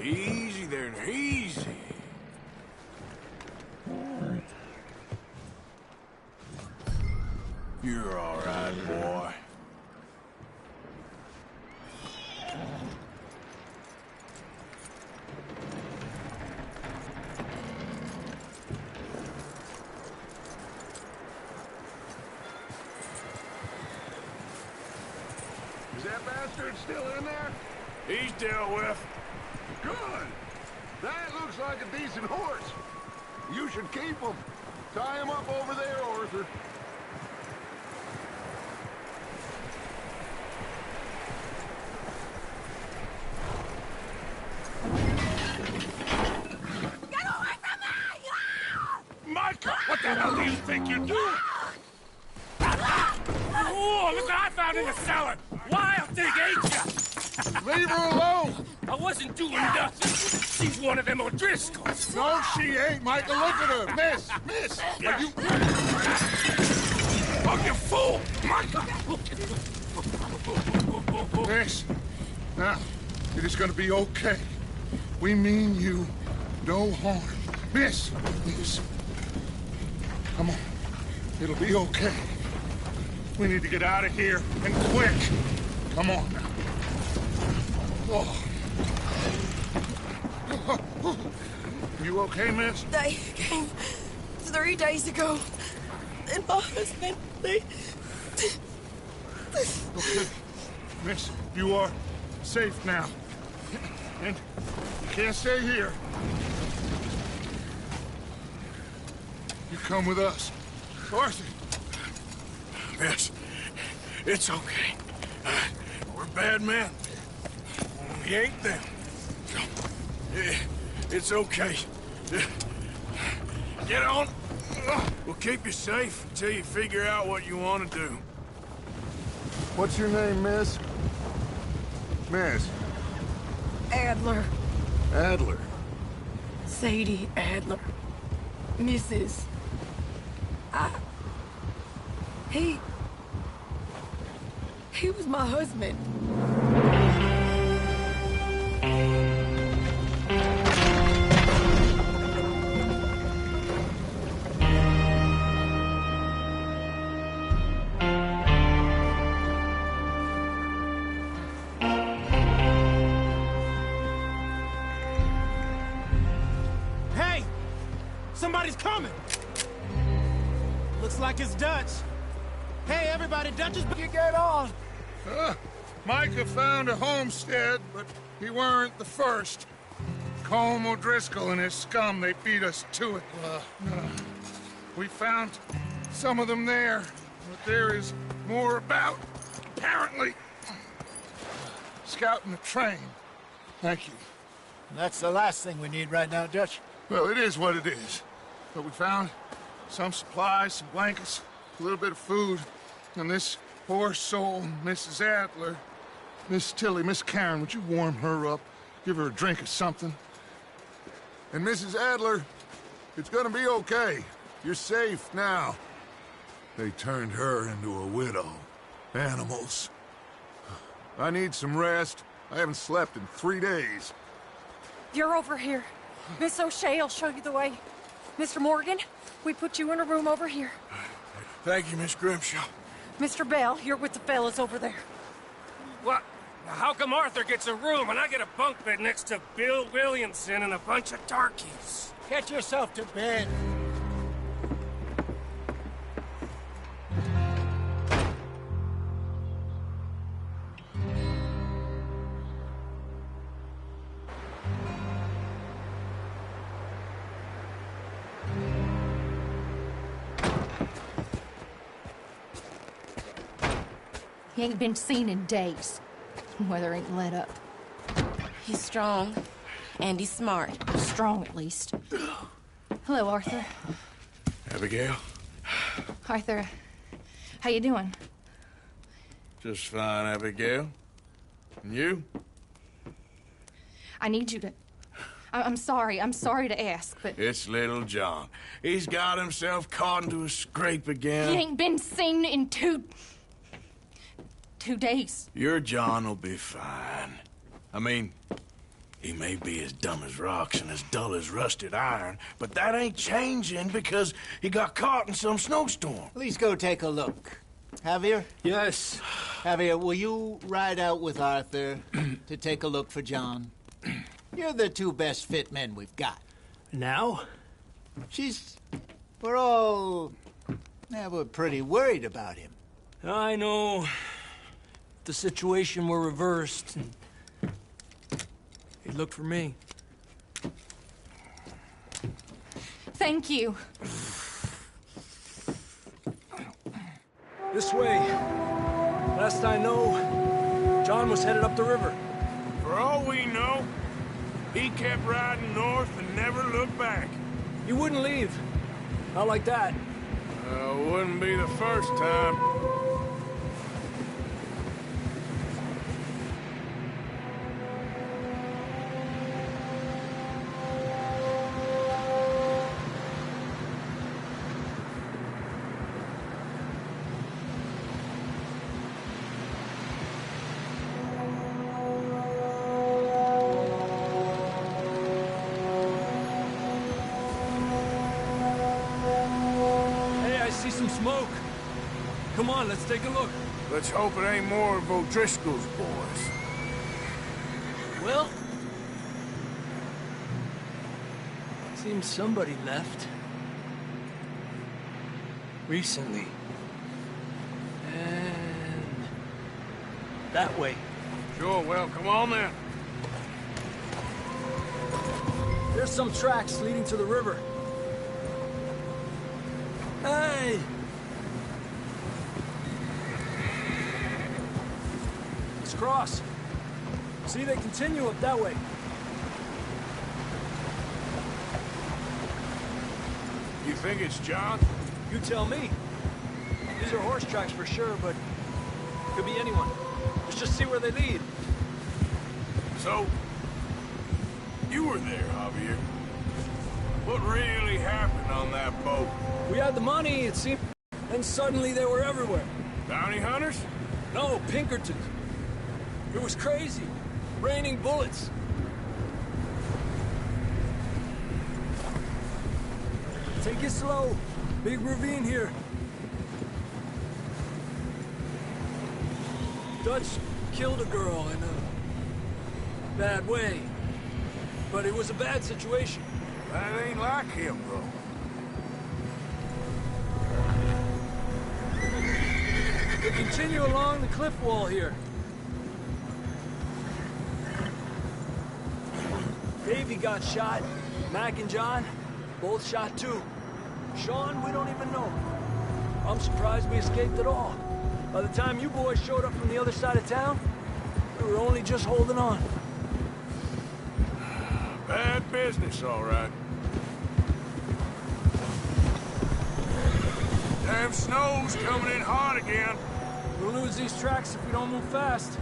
Easy there, easy. You're all right, boy. Is that bastard still in there? He's dealt with. Good. That looks like a decent horse. You should keep him. Tie him up over there, Arthur. Get away from me! Micah, what the hell do you think you're doing? Oh, look what I found in the cellar! Wild thing, ain't ya? Leave her alone! I wasn't doing nothing. She's one of them O'Driscolls. No, she ain't, Micah. Look at her. Miss. Are you... Oh, you fool! Micah! Miss. Now, it is gonna be okay. We mean you no harm. Miss. Come on. It'll be okay. We need to get out of here, and quick. Come on now. Oh. You okay, miss? They came 3 days ago. And my husband, they... Okay. Miss, you are safe now. And you can't stay here. You come with us. Arthur. Miss, it's okay. We're bad men. We ain't them. It's okay. Get on. We'll keep you safe until you figure out what you want to do. What's your name, miss? Miss? Adler. Adler. Sadie Adler. Mrs. He was my husband. Hey! Somebody's coming! Looks like it's Dutch. Hey, everybody, Dutch is... You get on! Micah found a homestead, but he weren't the first. Colm O'Driscoll and his scum, they beat us to it. We found some of them there, but there is more about, apparently. Scouting the train. Thank you. That's the last thing we need right now, Dutch. Well, it is what it is. But we found some supplies, some blankets, a little bit of food, and this poor soul, Mrs. Adler, Miss Tilly, Miss Karen, would you warm her up? Give her a drink or something? And Mrs. Adler, it's gonna be okay. You're safe now. They turned her into a widow. Animals. I need some rest. I haven't slept in 3 days. You're over here. Miss O'Shea will show you the way. Mr. Morgan, we put you in a room over here. Thank you, Miss Grimshaw. Mr. Bell, you're with the fellas over there. What? How come Arthur gets a room and I get a bunk bed next to Bill Williamson and a bunch of darkies? Get yourself to bed. He ain't been seen in days. Weather ain't let up. He's strong, and he's smart. Strong, at least. Hello, Arthur. Abigail? Arthur, how you doing? Just fine, Abigail. And you? I need you to... I'm sorry to ask, but... It's little John. He's got himself caught into a scrape again. He ain't been seen in 2 days. Your John will be fine. I mean, he may be as dumb as rocks and as dull as rusted iron, but that ain't changing because he got caught in some snowstorm. Please go take a look. Javier? Yes. Javier, will you ride out with Arthur to take a look for John? You're the two best fit men we've got. Now? We're pretty worried about him. I know. If the situation were reversed, he'd look for me. Thank you. This way. Last I know, John was headed up the river. For all we know, he kept riding north and never looked back. He wouldn't leave. Not like that. Wouldn't be the first time. Smoke. Come on, let's take a look. Let's hope it ain't more of O'Driscoll's boys. Well, seems somebody left. Recently. And that way. Sure, well, come on then. There's some tracks leading to the river. Hey! Let's cross. See, they continue up that way. You think it's John? You tell me. These are horse tracks for sure, but could be anyone. Let's just see where they lead. So, you were there, Javier. What really happened on that boat? We had the money, it seemed. Then suddenly they were everywhere. Bounty hunters? No, Pinkertons. It was crazy. Raining bullets. Take it slow. Big ravine here. Dutch killed a girl in a bad way. But it was a bad situation. That ain't like him, though. We continue along the cliff wall here. Davey got shot. Mac and John, both shot too. Sean, we don't even know. I'm surprised we escaped at all. By the time you boys showed up from the other side of town, we were only just holding on. Bad business, all right. Damn snow's coming in hot again. We'll lose these tracks if we don't move fast.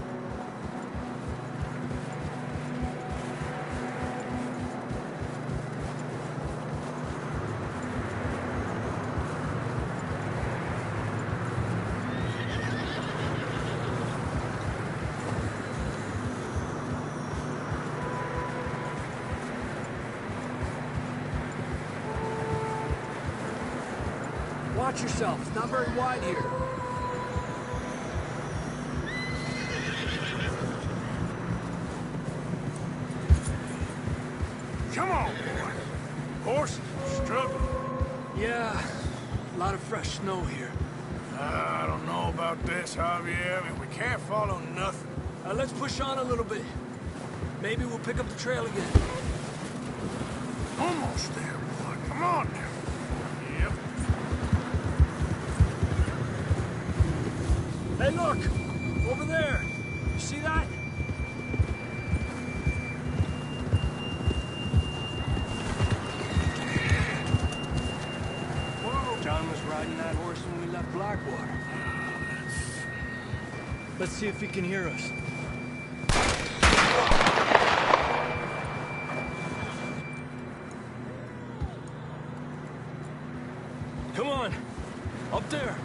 Watch yourself. It's not very wide here. Come on, boy. Horses are struggling. Yeah, a lot of fresh snow here. I don't know about this, Javier. I mean, we can't follow nothing. Let's push on a little bit. Maybe we'll pick up the trail again. Almost there, boy. Come on now. Yep. Hey, look! Over there! You see that? Whoa! John was riding that horse when we left Blackwater. Let's see if he can hear us. Come on! Up there!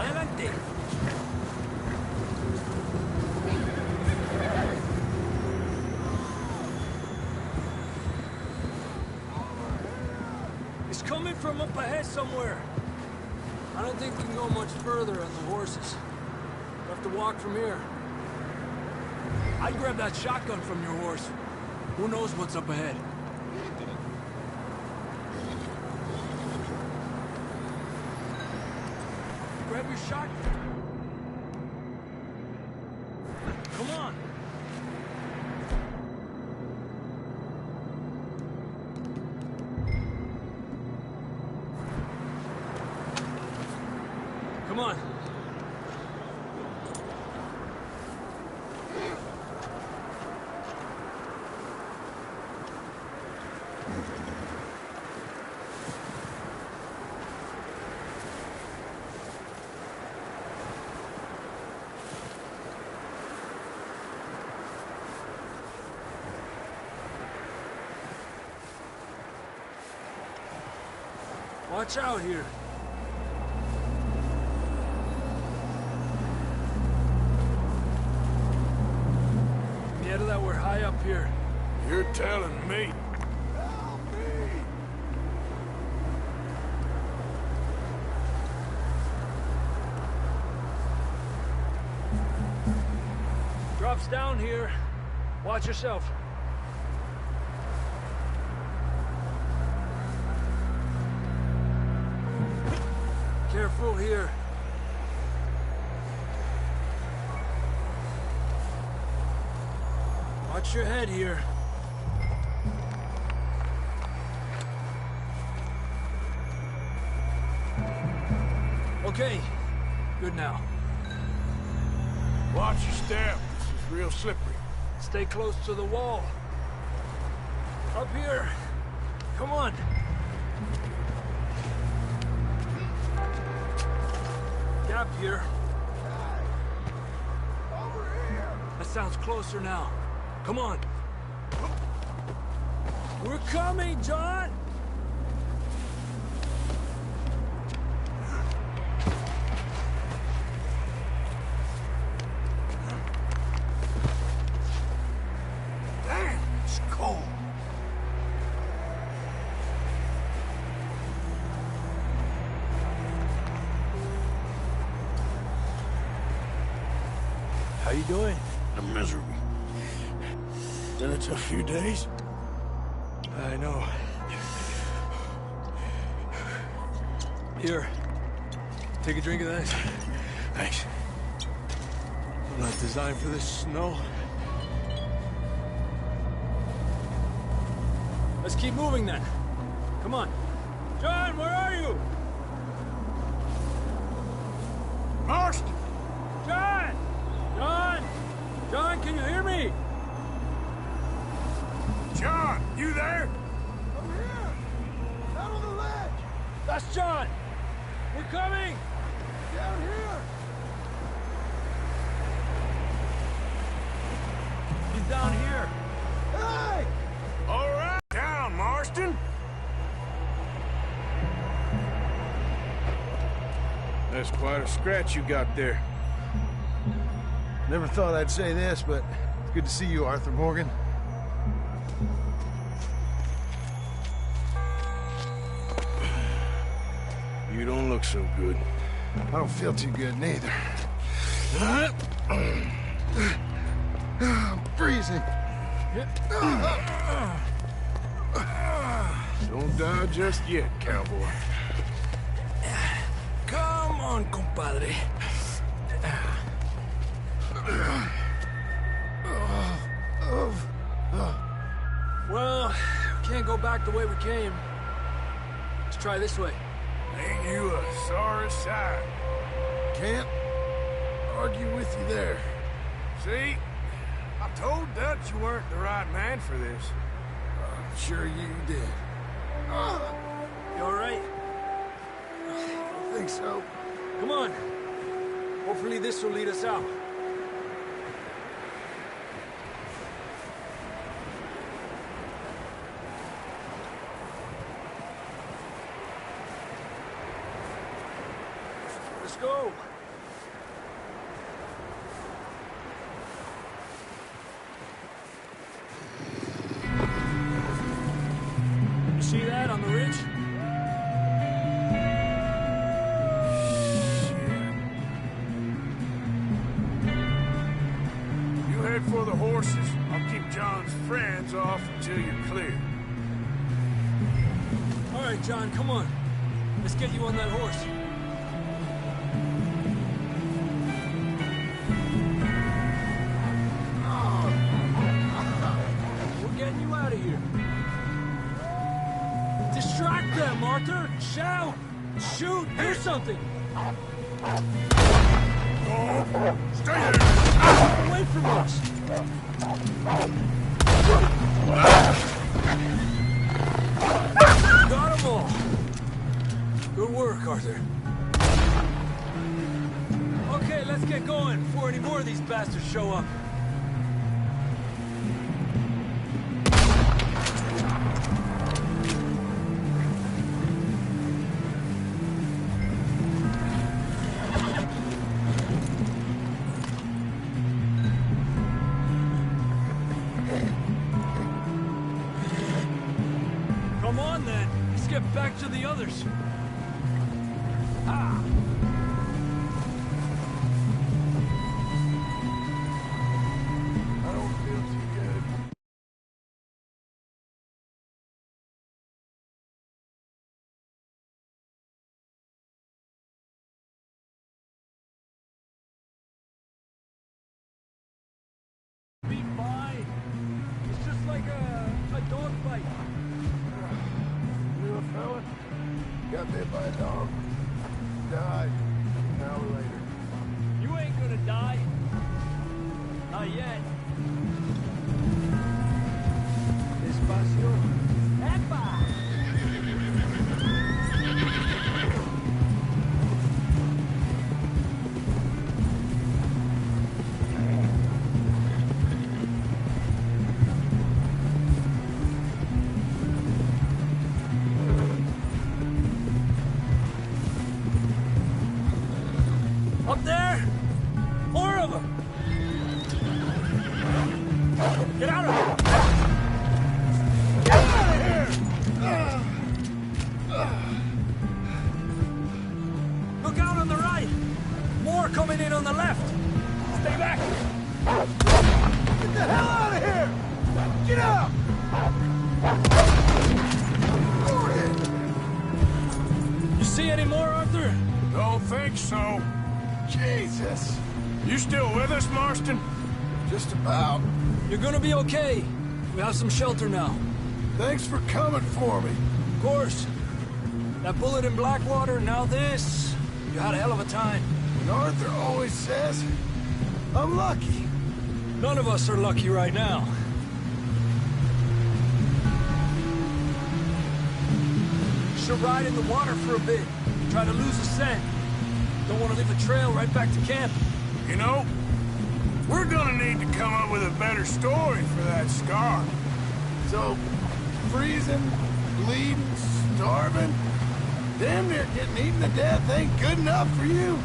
Adelante. It's coming from up ahead somewhere. I don't think we can go much further on the horses. We'll have to walk from here. I'd grab that shotgun from your horse. Who knows what's up ahead? Grab your shotgun. Come on. Come on. Watch out here. Get that we're high up here. You're telling me. Drops down here. Watch yourself. Careful here. Watch your head here. Okay. Good now. Watch your step. This is real slippery. Stay close to the wall. Up here. Come on. Gap here. That sounds closer now. Come on. We're coming, John! Damn, it's cold. How you doing? I'm miserable. Been a tough few days. I know. Here. Take a drink of that. Thanks. I'm not designed for this snow. Let's keep moving then. Come on. John, where are you? Marston! John! John! John, can you hear me? John, you there? I'm here! Out on the ledge! That's John! We're coming! Down here! He's down here. Hey! All right, down, Marston. That's quite a scratch you got there. Never thought I'd say this, but it's good to see you, Arthur Morgan. You don't look so good. I don't feel too good, neither. I'm freezing. Don't die just yet, cowboy. Come on, compadre. Well, we can't go back the way we came. Let's try this way. Ain't you a sorry sight? Can't argue with you there. See? I told Dutch you weren't the right man for this. I'm sure you did. You all right? I think so. Come on. Hopefully this will lead us out. Let's go. that on the ridge? You head for the horses. I'll keep John's friends off until you're clear. All right, John, come on. Let's get you on that horse. We're getting you out of here. Distract them, Arthur! Shout! Shoot! Do something! Stay there! Away from us! Got them all! Good work, Arthur. Okay, let's get going before any more of these bastards show up. Come on, then. Let's get back to the others. Ah! I don't feel too good. Be fine. It's just like a dog fight. You a fella? Got bit by a dog. Died. An hour later. You ain't gonna die. Not yet. Despacio. Epa! Up there! 4 of them! Get out of here! Get out of here! Look out on the right! More coming in on the left! Stay back! Get the hell out of here! Get out! You see any more, Arthur? Don't think so. Jesus! You still with us, Marston? Just about. You're gonna be okay. We have some shelter now. Thanks for coming for me. Of course. That bullet in Blackwater, now this. You had a hell of a time. And Arthur always says, I'm lucky. None of us are lucky right now. Should ride in the water for a bit. Try to lose a scent. Don't want to leave a trail right back to camp. You know, we're gonna need to come up with a better story for that scar. So, freezing, bleeding, starving, damn near getting eaten to death ain't good enough for you.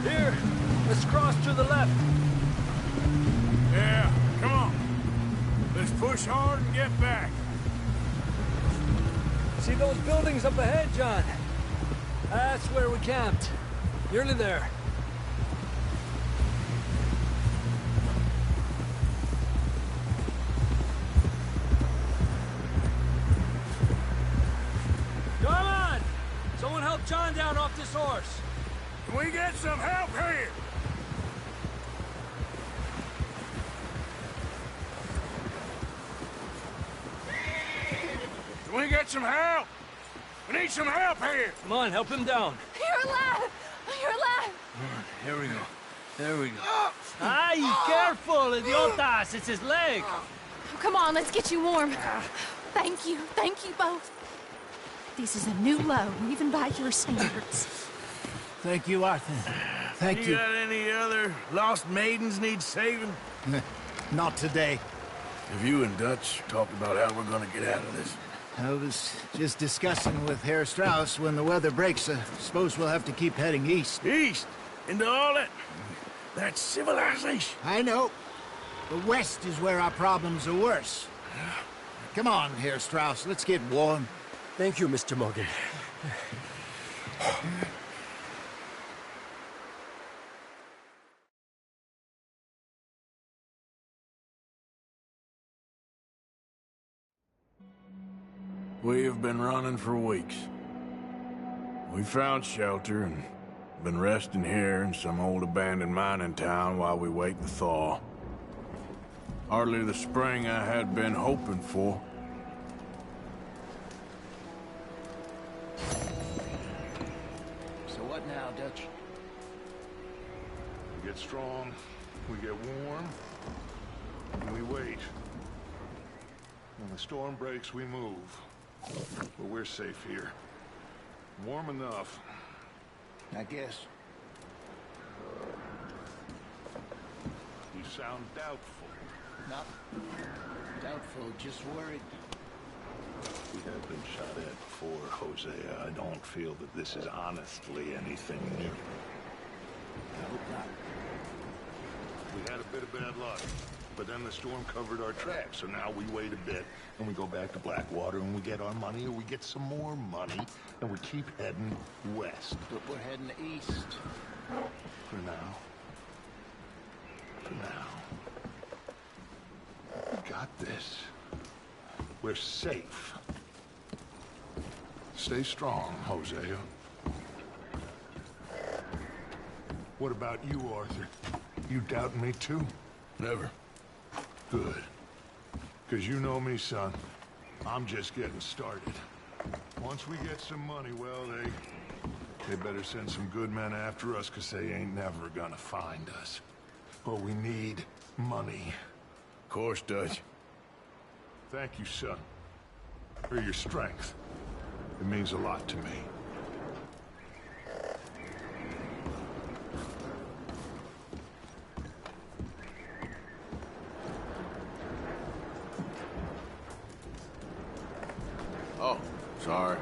Here, let's cross to the left. Yeah, come on. Let's push hard and get back. See those buildings up ahead, John? That's where we camped. Nearly there. Come on! Someone help John down off this horse. Can we get some help here? Can we get some help? We need some help here. Come on, help him down. You're alive! You're alive! Here we go. There we go. Ay, careful, idiotas! It's his leg! Oh, come on, let's get you warm. Thank you both. This is a new low, even by your standards. Thank you, Arthur. Thank you. Got any other lost maidens need saving? Not today. Have you and Dutch talked about how we're gonna get out of this? I was just discussing with Herr Strauss when the weather breaks. I suppose we'll have to keep heading east. East? Into all that civilization? I know. The west is where our problems are worse. Come on, Herr Strauss, let's get warm. Thank you, Mr. Morgan. We have been running for weeks. We found shelter and been resting here in some old abandoned mining town while we wait the thaw. Hardly the spring I had been hoping for. So what now, Dutch? We get strong, we get warm, and we wait. When the storm breaks, we move. But we're safe here. Warm enough. I guess. You sound doubtful. Not doubtful, just worried. We have been shot at before, Hosea. I don't feel that this is honestly anything new. I hope not. We had a bit of bad luck, but then the storm covered our tracks, so now we wait a bit, and we go back to Blackwater, and we get our money, or we get some more money, and we keep heading west. But we're heading east. For now. For now. We got this. We're safe. Stay strong, Hosea. What about you, Arthur? You doubting me too? Never. Good. Because you know me, son. I'm just getting started. Once we get some money, well, they better send some good men after us, because they ain't never gonna find us. But we need money. Of course, Dutch. Thank you, son. For your strength. It means a lot to me. Oh, sorry.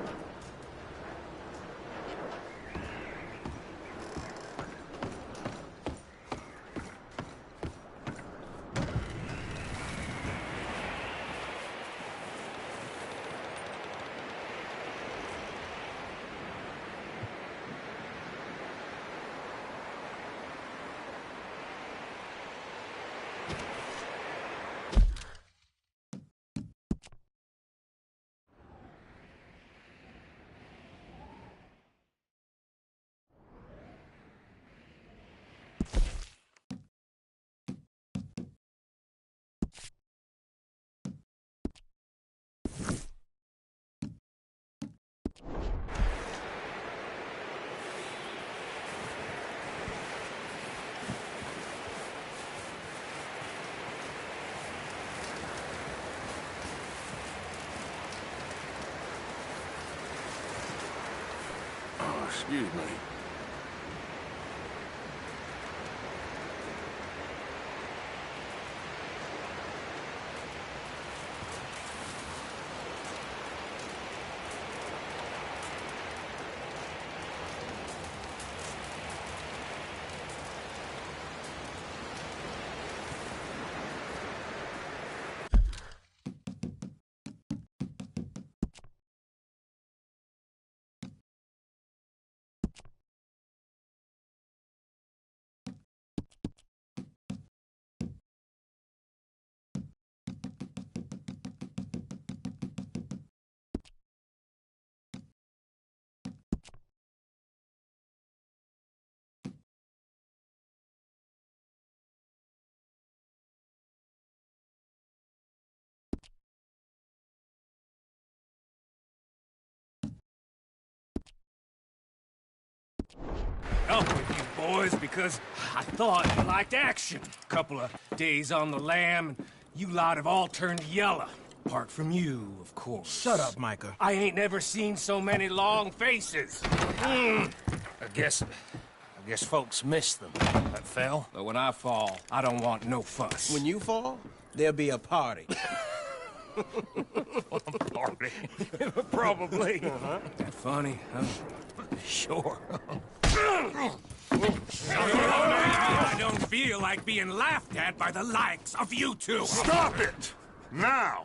Excuse me. Up with you boys because I thought you liked action. Couple of days on the lam, and you lot have all turned yellow. Apart from you, of course. Shut up, Micah. I ain't never seen so many long faces. I guess folks miss them. That fell. But when I fall, I don't want no fuss. When you fall, there'll be a party. Party. Probably. That funny, huh? Sure. I don't feel like being laughed at by the likes of you two. Stop it! Now!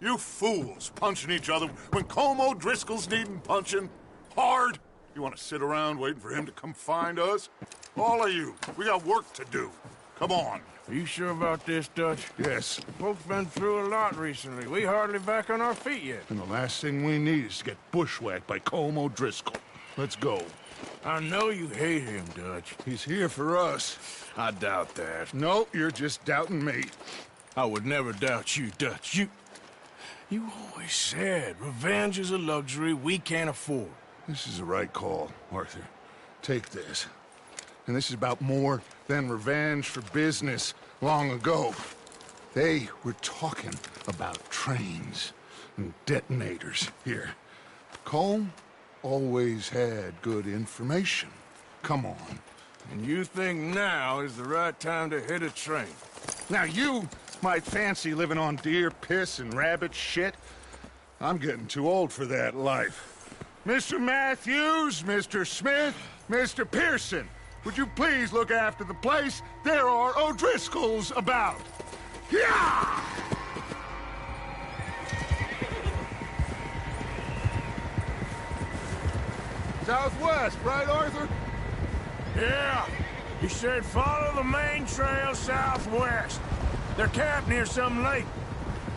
You fools punching each other when Colm O'Driscoll's needing punching hard. You want to sit around waiting for him to come find us? All of you, we got work to do. Come on. Are you sure about this, Dutch? Yes. Folks been through a lot recently. We hardly back on our feet yet. And the last thing we need is to get bushwhacked by Colm O'Driscoll. Let's go. I know you hate him, Dutch. He's here for us. I doubt that. No, you're just doubting me. I would never doubt you, Dutch. You always said revenge is a luxury we can't afford. This is the right call, Arthur. Take this. And this is about more than revenge for business long ago. They were talking about trains and detonators here. Colm always had good information. Come on. And you think now is the right time to hit a train? Now you might fancy living on deer piss and rabbit shit. I'm getting too old for that life. Mr. Matthews, Mr. Smith, Mr. Pearson, would you please look after the place? There are O'Driscolls about. Yeah! Southwest, right, Arthur? Yeah. He said follow the main trail southwest. They're camped near some lake.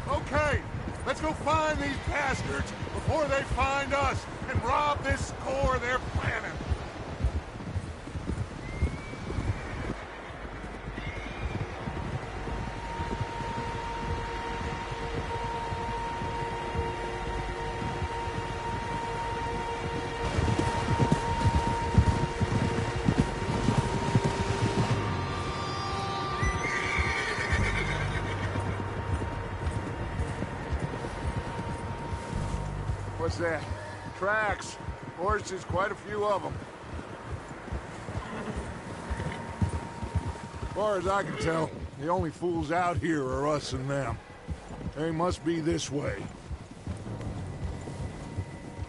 Okay, let's go find these bastards before they find us and rob this core they're planning. What's that? Tracks. Horses, quite a few of them. As far as I can tell, the only fools out here are us and them. They must be this way.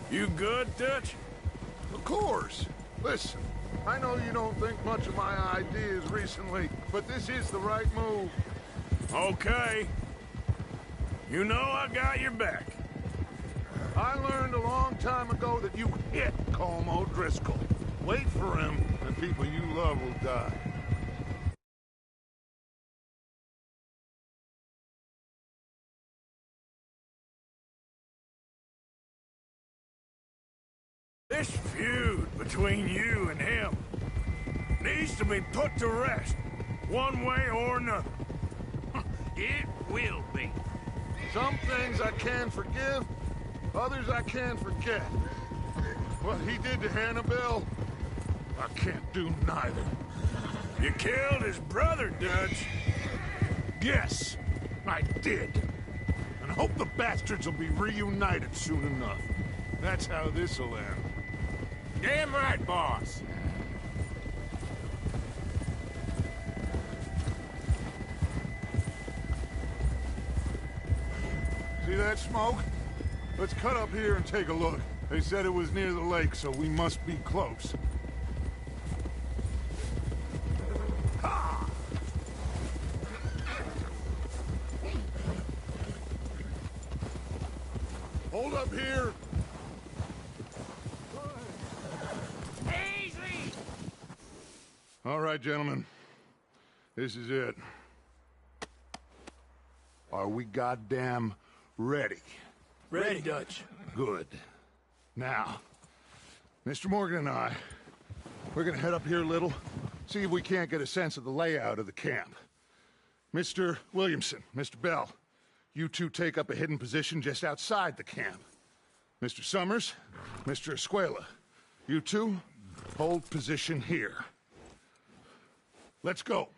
You good, Dutch? Of course. Listen, I know you don't think much of my ideas recently, but this is the right move. Okay. You know I got your back. I learned a long time ago that you hit Colm O'Driscoll. Wait for him, and people you love will die. This feud between you and him needs to be put to rest, one way or another. It will be. Some things I can forgive, others I can't forget. What he did to Hannibal, I can't do neither. You killed his brother, Dutch. Yes, I did. And I hope the bastards will be reunited soon enough. That's how this'll end. Damn right, boss. See that smoke? Let's cut up here and take a look. They said it was near the lake, so we must be close. Ha! Hold up here. Easy! All right, gentlemen. This is it. Are we goddamn ready? Ready, Dutch. Good. Now, Mr. Morgan and I, we're gonna head up here a little, see if we can't get a sense of the layout of the camp. Mr. Williamson, Mr. Bell, you two take up a hidden position just outside the camp. Mr. Summers, Mr. Escuela, you two hold position here. Let's go.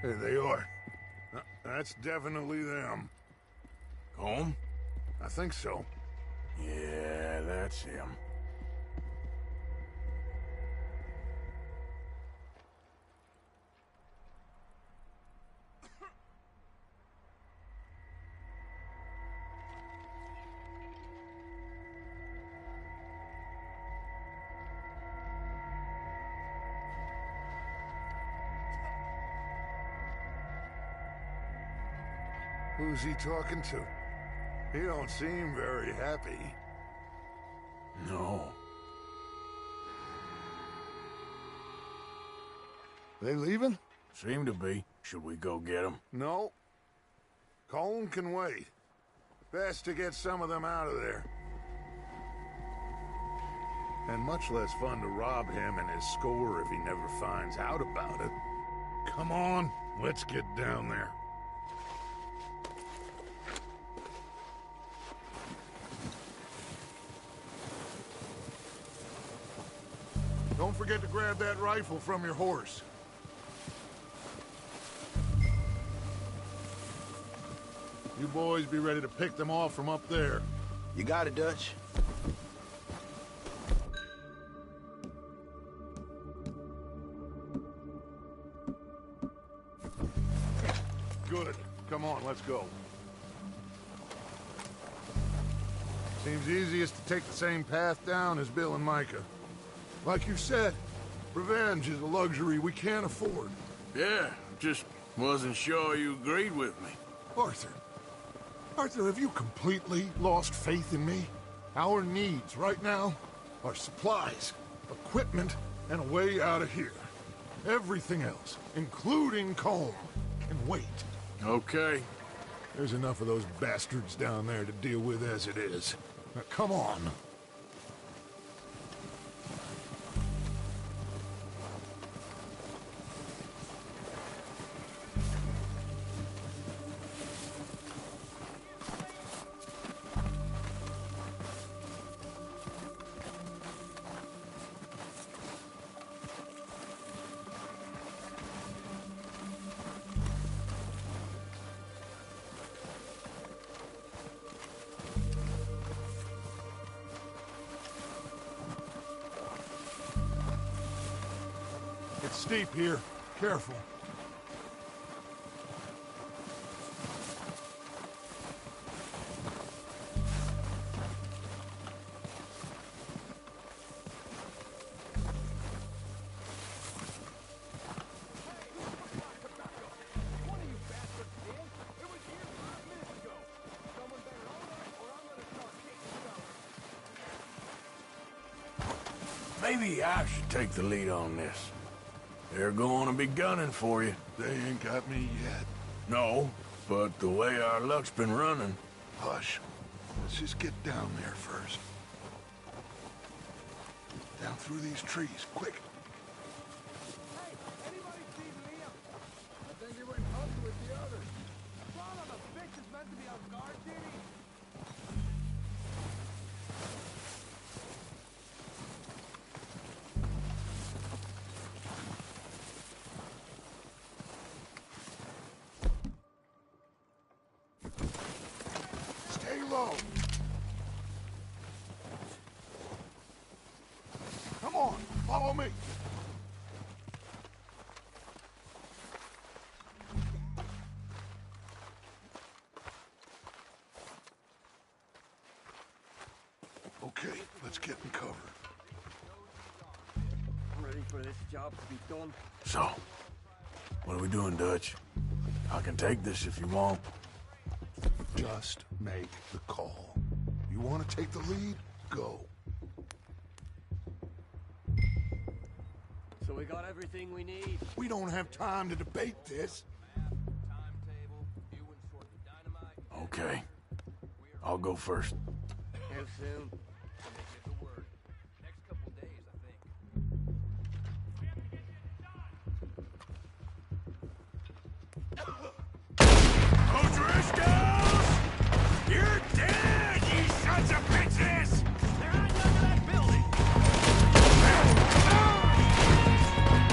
There they are. That's definitely them. Home? I think so. Yeah, that's him. Who's he talking to? He don't seem very happy. No. They leaving? Seem to be. Should we go get them? No. Colm can wait. Best to get some of them out of there. And much less fun to rob him and his score if he never finds out about it. Come on, let's get down there. Don't forget to grab that rifle from your horse. You boys be ready to pick them off from up there. You got it, Dutch. Good. Come on, let's go. Seems easiest to take the same path down as Bill and Micah. Like you said, revenge is a luxury we can't afford. Yeah, just wasn't sure you agreed with me. Arthur, have you completely lost faith in me? Our needs right now are supplies, equipment, and a way out of here. Everything else, including Colm, can wait. Okay. There's enough of those bastards down there to deal with as it is. Now, come on. It's steep here. Careful. Maybe I should take the lead on this. They're going to be gunning for you. They ain't got me yet. No, but the way our luck's been running... Hush. Let's just get down there first. Down through these trees, quick. Hey, anybody see Liam? I think he went hunting with the others. Son of a bitch is meant to be on guard duty. Stay low. Come on, follow me. Okay, let's get in cover. I'm ready for this job to be done. So, what are we doing, Dutch? I can take this if you want. Just make the call. You want to take the lead? Go. So we got everything we need. We don't have time to debate this. Okay. I'll go first. How soon? O'Driscolls! You're dead, you sons of bitches! They're on top of that building!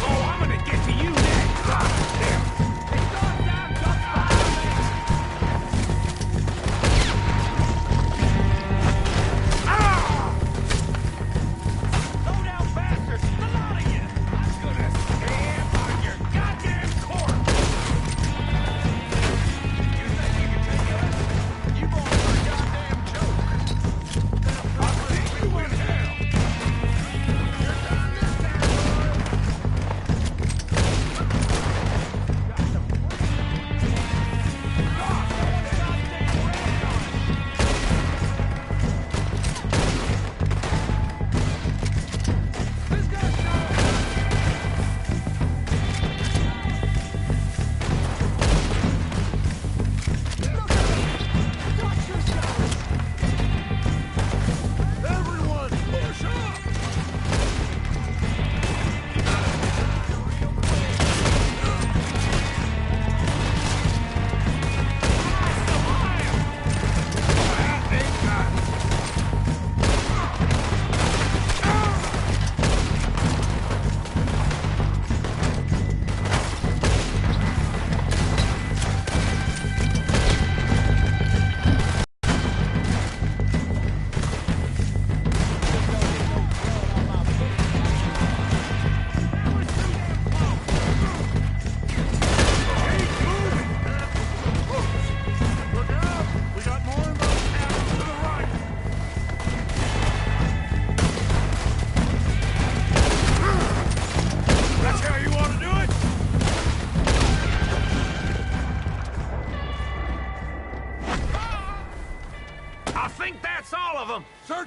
Oh, I'm gonna get to you next! Damn. It's gone down just fine, man!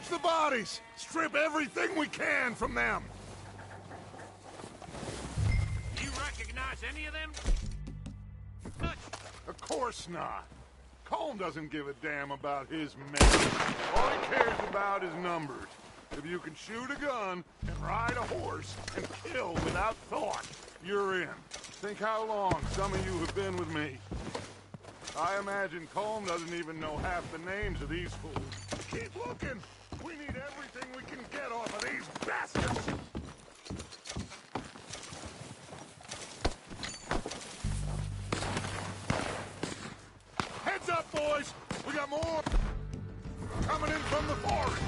Search the bodies! Strip everything we can from them! You recognize any of them? Of course not. Colm doesn't give a damn about his men. All he cares about is numbers. If you can shoot a gun and ride a horse and kill without thought, you're in. Think how long some of you have been with me. I imagine Colm doesn't even know half the names of these fools. Keep looking! We need everything we can get off of these bastards! Heads up, boys! We got more coming in from the forest!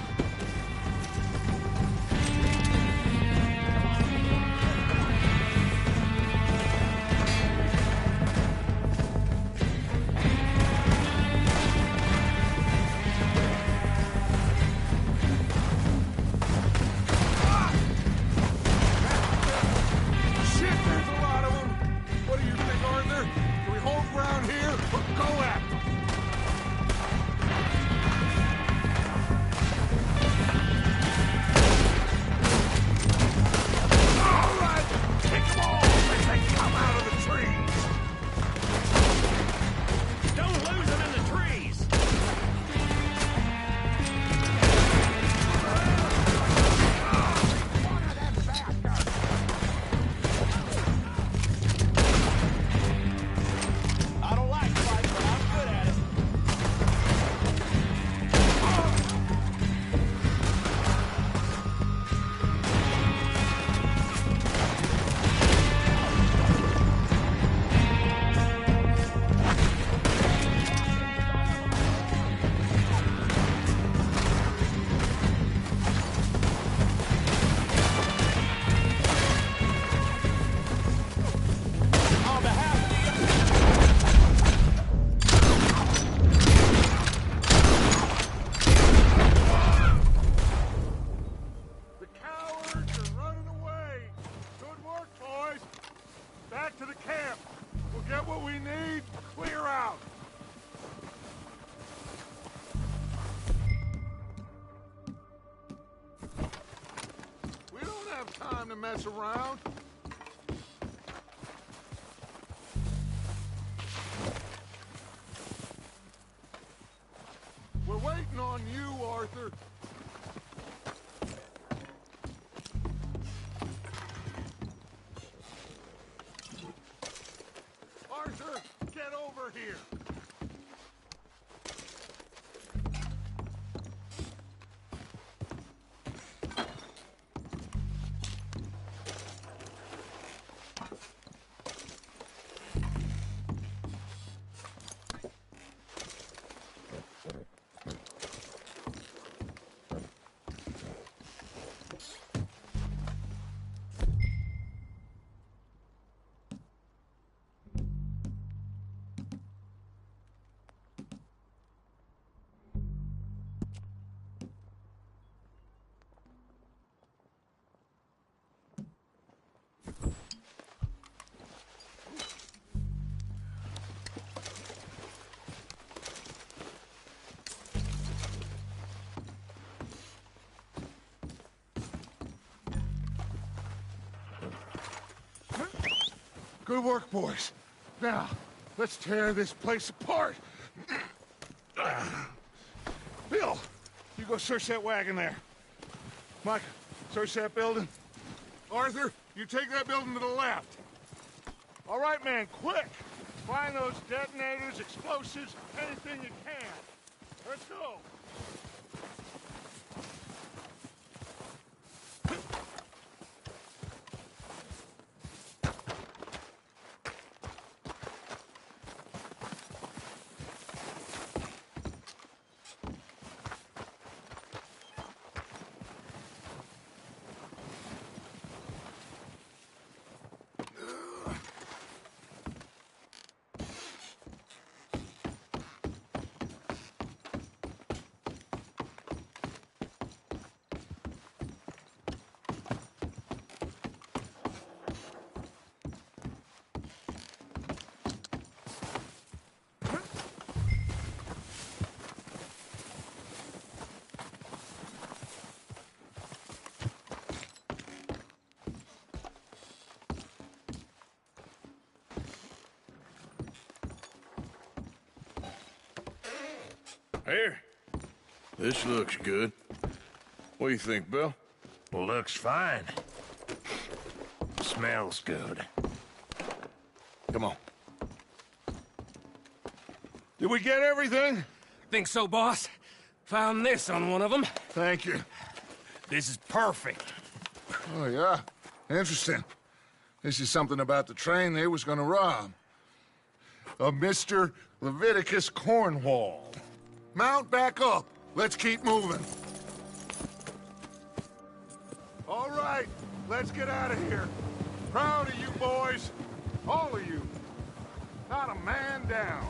Mess around. We're waiting on you, Arthur. Arthur, get over here. Good work, boys. Now, let's tear this place apart. Bill, you go search that wagon there. Mike, search that building. Arthur, you take that building to the left. All right, man, quick. Find those detonators, explosives, anything you can. Let's go. Here. This looks good. What do you think, Bill? Looks fine. Smells good. Come on. Did we get everything? Think so, boss? Found this on one of them. Thank you. This is perfect. Oh, yeah? Interesting. This is something about the train they was gonna rob. A Mr. Leviticus Cornwall. Mount back up. Let's keep moving. All right, let's get out of here. Proud of you boys. All of you. Not a man down.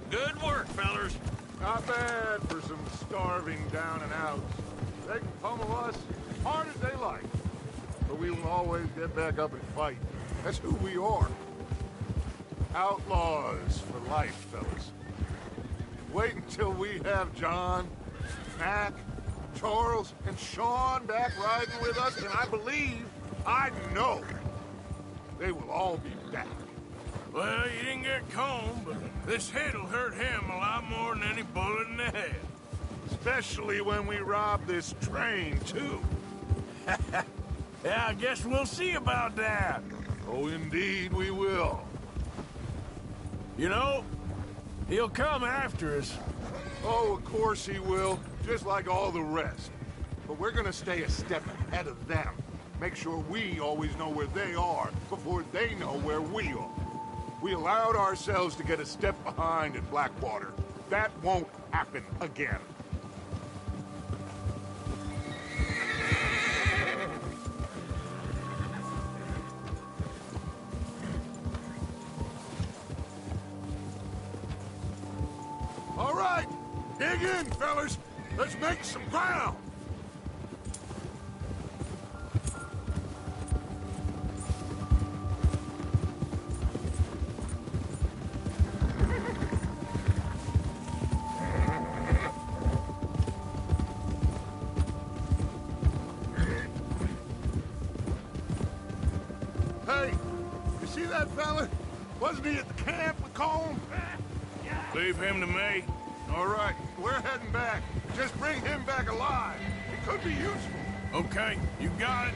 Good work, fellers. Not bad for some starving down and outs. They can pummel us as hard as they like. But we will always get back up and fight. That's who we are. Outlaws for life, fellas. Wait until we have John, Mac, Charles, and Sean back riding with us, and I know, they will all be back. Well, you didn't get Combe, but this hit'll hurt him a lot more than any bullet in the head. Especially when we rob this train, too. Yeah, I guess we'll see about that. Oh, indeed we will. You know, he'll come after us. Oh, of course he will, just like all the rest. But we're gonna stay a step ahead of them. Make sure we always know where they are before they know where we are. We allowed ourselves to get a step behind in Blackwater. That won't happen again. All right, dig in, fellas. Let's make some ground. Hey, you see that fella? Wasn't he at the camp with Colm? Leave him to me. All right, we're heading back. Just bring him back alive. It could be useful. Okay, you got it.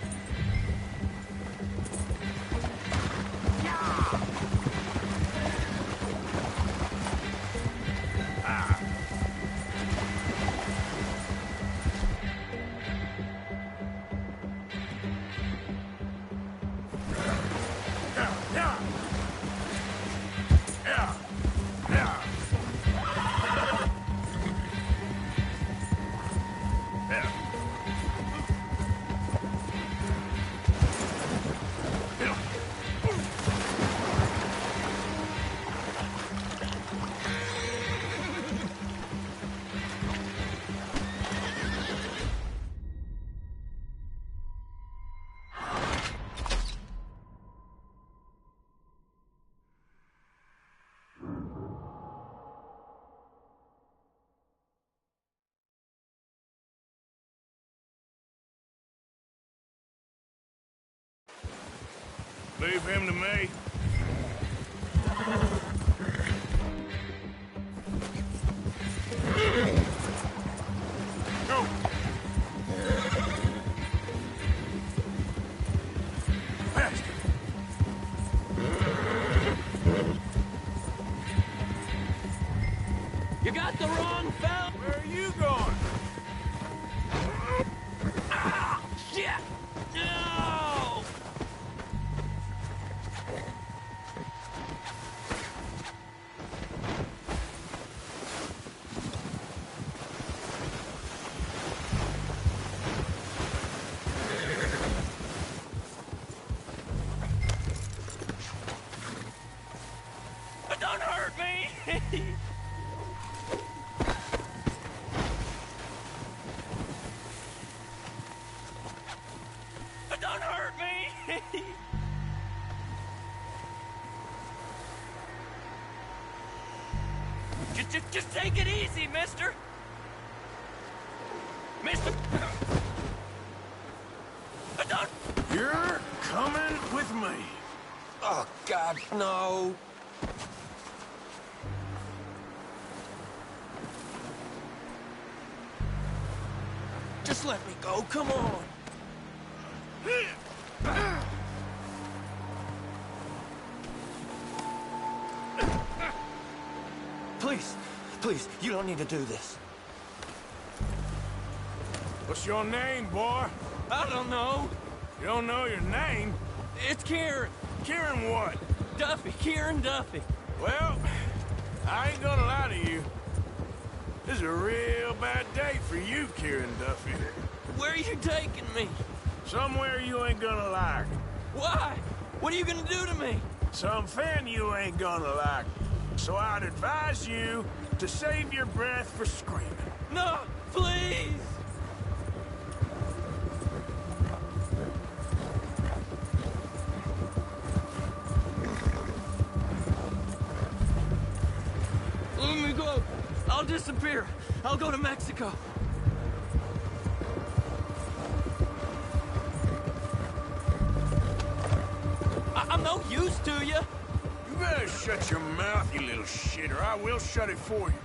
Leave him to me. Go! Fast! You got the wrong fella. Where are you going? Ah, shit! No! Don't hurt me! Don't hurt me! Just take it easy, mister! Mister! Don't... You're coming with me. Oh, God, no. Just let me go, come on. Please, please, you don't need to do this. What's your name, boy? I don't know. You don't know your name? It's Kieran. Kieran what? Duffy, Kieran Duffy. Well, I ain't gonna lie to you. This is a real bad day for you, Kieran Duffy. Where are you taking me? Somewhere you ain't gonna like. Why? What are you gonna do to me? Something you ain't gonna like. So I'd advise you to save your breath for screaming. No, please! Let me go. I'll disappear. I'll go to Mexico. I'm no use to you. You better shut your mouth, you little shit, or I will shut it for you.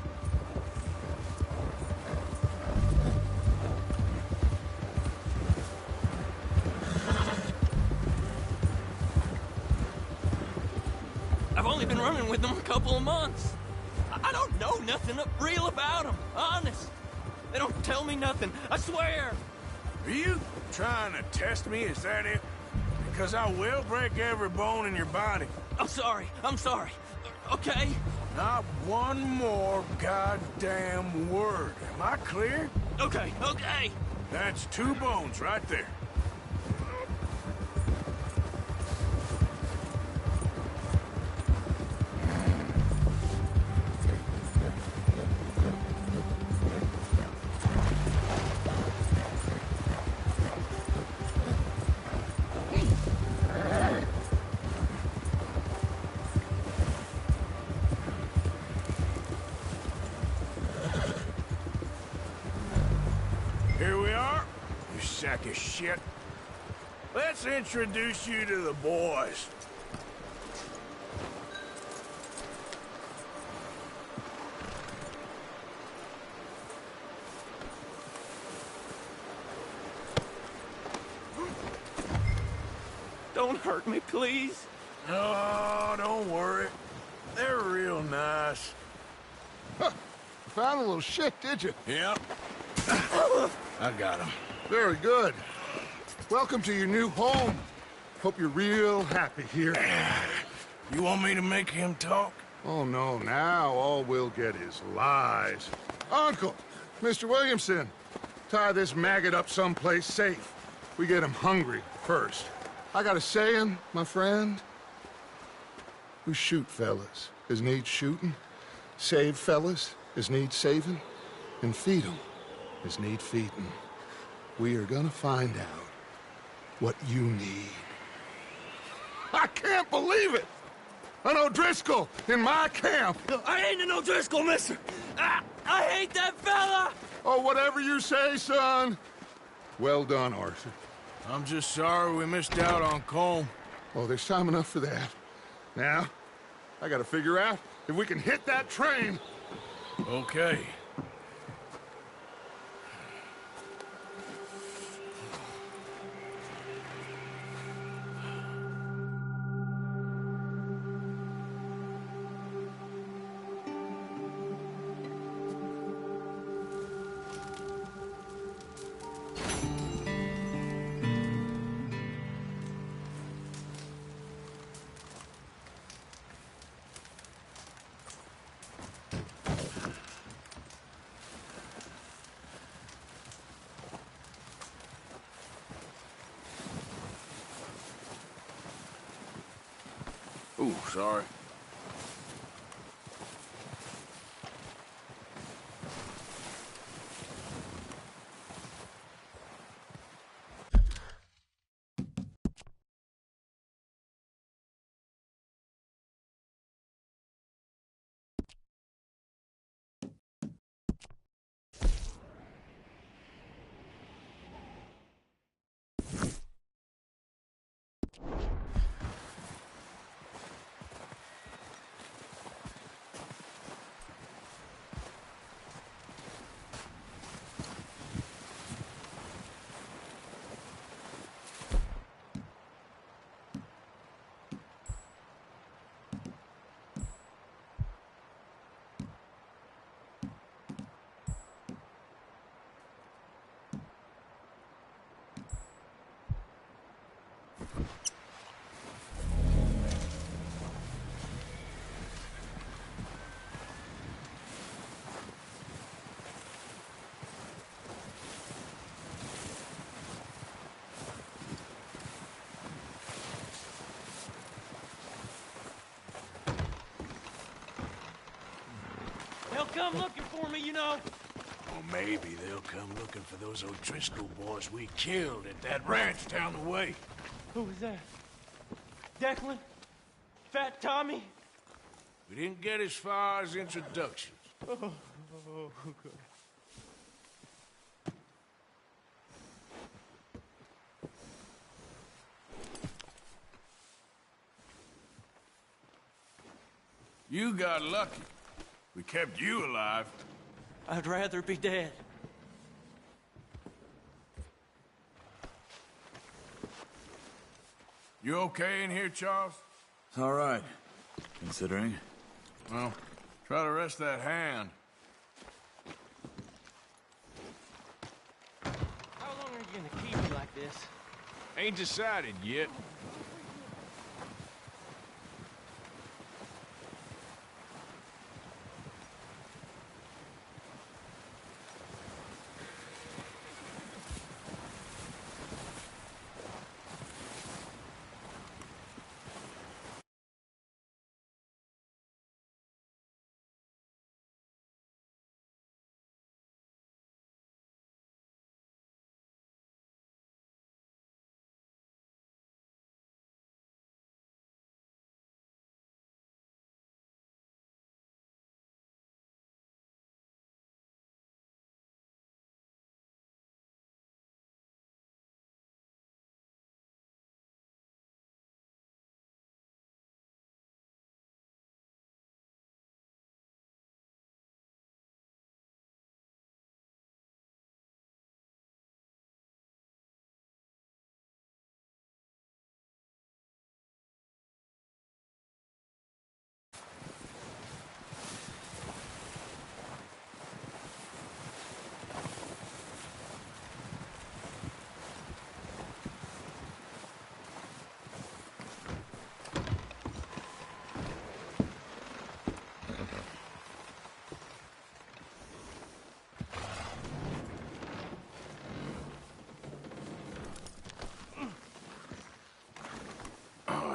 I've only been running with them a couple of months. I don't know nothing real about them, honest. They don't tell me nothing, I swear. Are you trying to test me? Is that it? Because I will break every bone in your body. I'm sorry, okay? Not one more goddamn word. Am I clear? Okay. That's 2 bones right there. Here we are, you sack of shit. Let's introduce you to the boys. Don't hurt me, please. No, don't worry. They're real nice. Huh. You found a little shit, did you? Yep. I got him. Very good. Welcome to your new home. Hope you're real happy here. You want me to make him talk? Oh, no, now all we'll get is lies. Uncle, Mr. Williamson, tie this maggot up someplace safe. We get him hungry first. I got a saying, my friend. We shoot fellas as need shooting, save fellas as need saving, and feed 'em as need feeding. We are gonna find out what you need. I can't believe it! An O'Driscoll in my camp! I ain't an O'Driscoll, mister! I hate that fella! Oh, whatever you say, son. Well done, Arthur. I'm just sorry we missed out on Colm. Oh, there's time enough for that. Now, I gotta figure out if we can hit that train. Okay. Ooh, sorry. come looking for me, you know. Or maybe they'll come looking for those O'Driscoll boys we killed at that ranch down the way. Who was that? Declan? Fat Tommy? We didn't get as far as introductions. Oh, good. You got lucky. We kept you alive. I'd rather be dead. You okay in here, Charles? All right, considering. Well, try to rest that hand. How long are you gonna keep me like this? Ain't decided yet.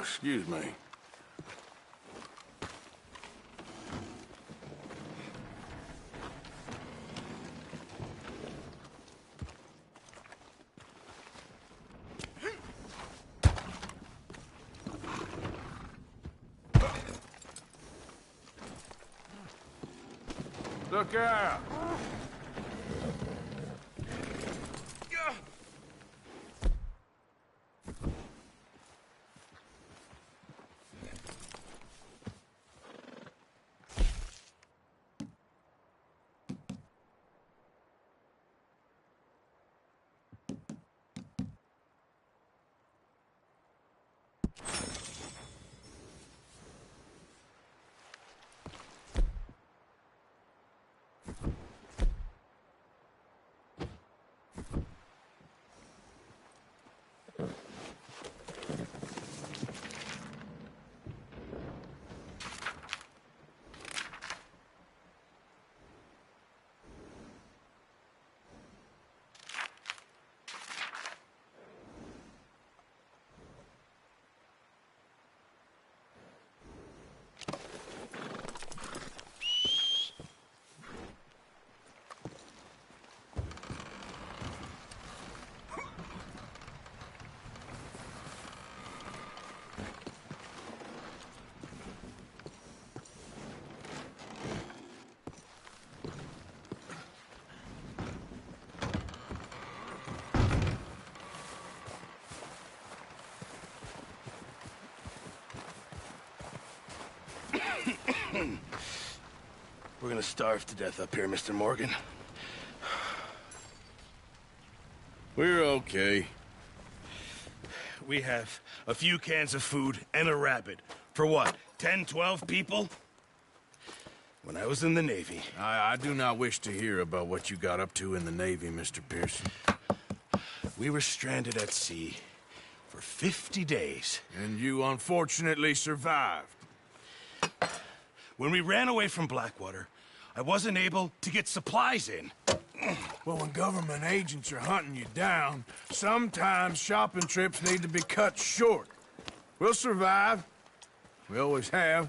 Excuse me. Look out! We're gonna starve to death up here, Mr. Morgan. We're okay. We have a few cans of food and a rabbit. For what, 10, 12 people? When I was in the Navy... I do not wish to hear about what you got up to in the Navy, Mr. Pearson. We were stranded at sea for 50 days. And you unfortunately survived. When we ran away from Blackwater, I wasn't able to get supplies in. Well, when government agents are hunting you down, sometimes shopping trips need to be cut short. We'll survive. We always have.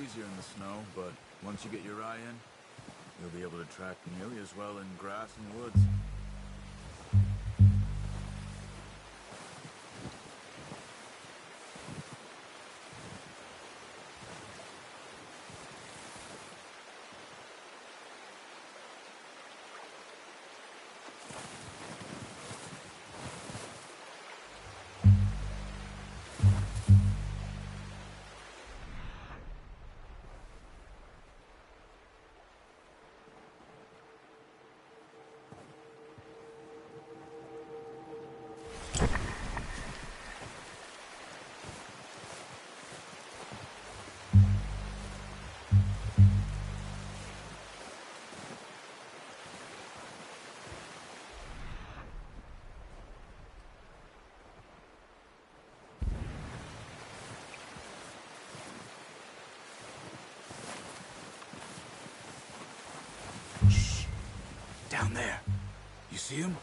easier in the snow, but once you get your eye in, you'll be able to track nearly as well in grass and woods. Down there. You see him?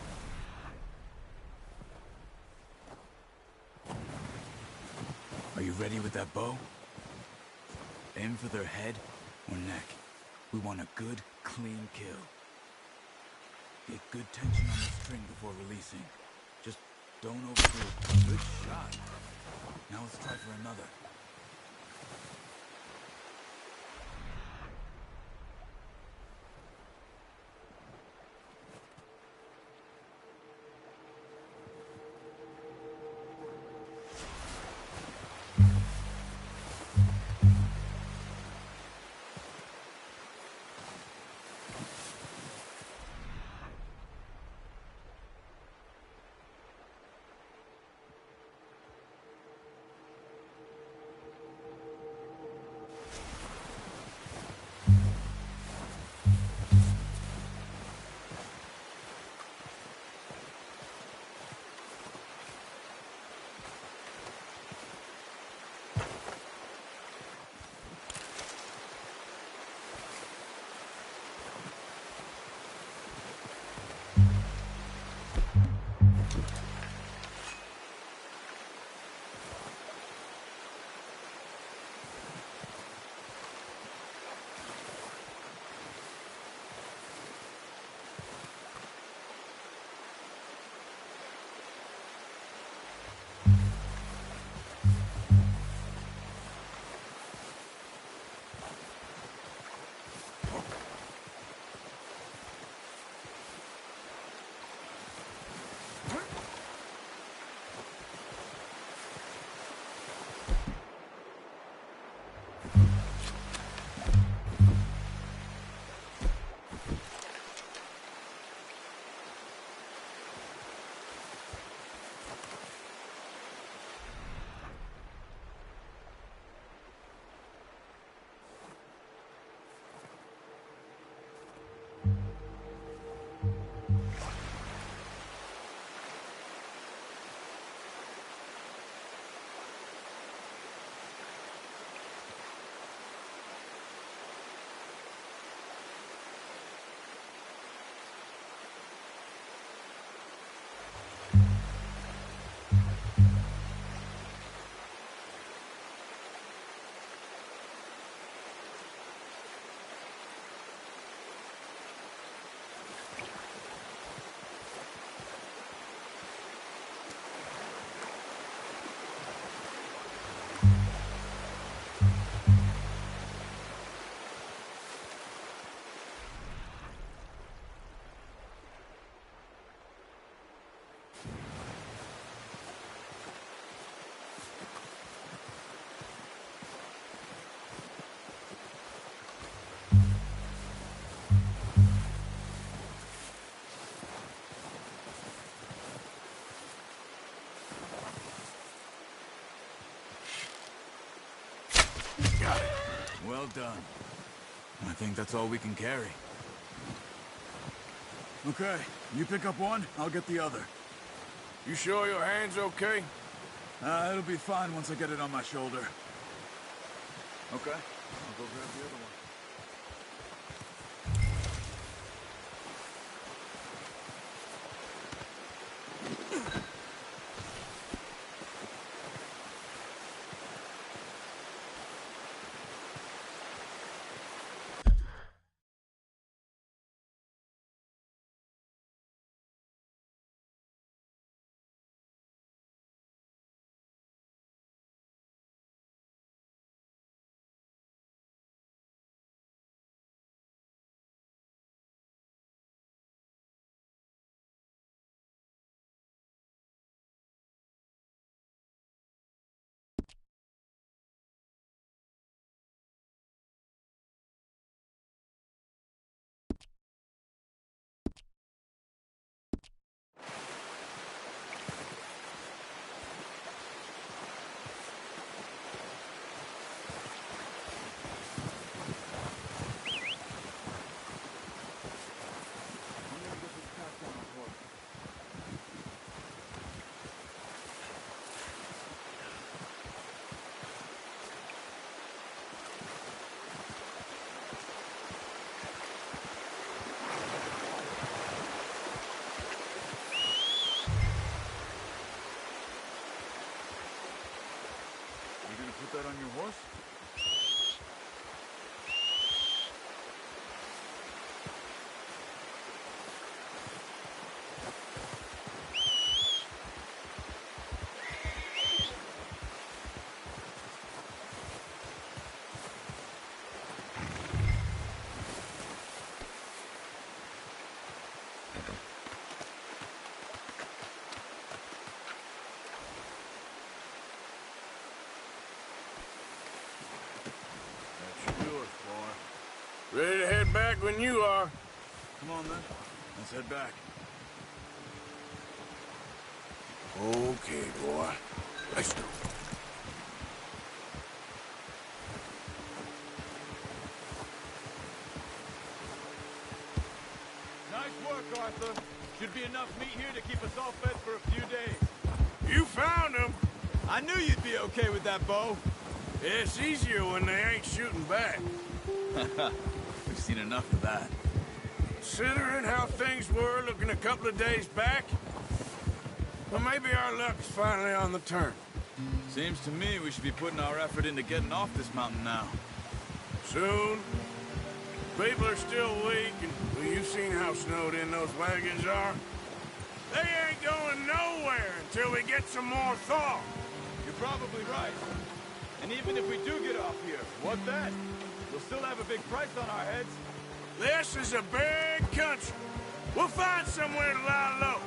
Are you ready with that bow? Aim for their head or neck. We want a good, clean kill. Get good tension on the string before releasing. Just don't overdo it. Good shot. Now let's try for another. Well done. I think that's all we can carry. Okay, you pick up one, I'll get the other. You sure your hand's okay? It'll be fine once I get it on my shoulder. Okay, I'll go grab the other one. put that on your horse? Ready to head back when you are. Come on, then. Let's head back. Okay, boy. Let's go. Nice work, Arthur. Should be enough meat here to keep us all fed for a few days. You found him. I knew you'd be okay with that bow. It's easier when they ain't shooting back. We've seen enough of that. Considering how things were looking a couple of days back, well, maybe our luck's finally on the turn. Seems to me we should be putting our effort into getting off this mountain now. Soon. People are still weak, and well, you've seen how snowed in those wagons are. They ain't going nowhere until we get some more thaw. You're probably right. And even if we do get off here, what then? We'll still have a big price on our heads. This is a big country. We'll find somewhere to lie low.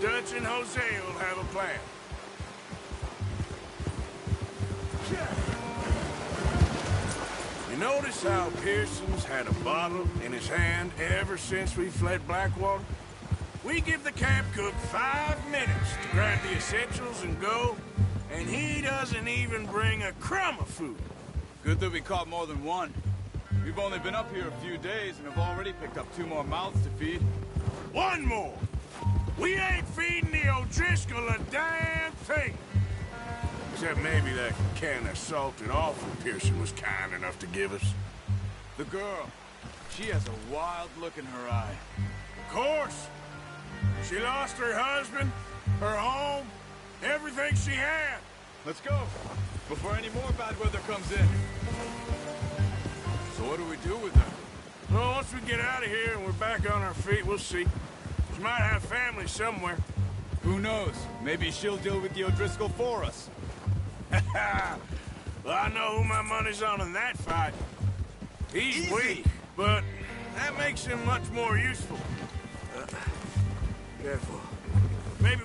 Dutch and Jose will have a plan. You notice how Pearson's had a bottle in his hand ever since we fled Blackwater? We give the camp cook 5 minutes to grab the essentials and go, and he doesn't even bring a crumb of food. Good that we caught more than one. We've only been up here a few days and have already picked up 2 more mouths to feed. 1 more! We ain't feeding the O'Driscoll a damn thing! Except maybe that can of salted offal Pearson was kind enough to give us. The girl. She has a wild look in her eye. Of course! She lost her husband, her home, everything she had. Let's go, before any more bad weather comes in. So what do we do with her? Well, once we get out of here and we're back on our feet, we'll see. She might have family somewhere. Who knows? Maybe she'll deal with the O'Driscoll for us. Well, I know who my money's on in that fight. He's weak, but that makes him much more useful. Careful. Maybe...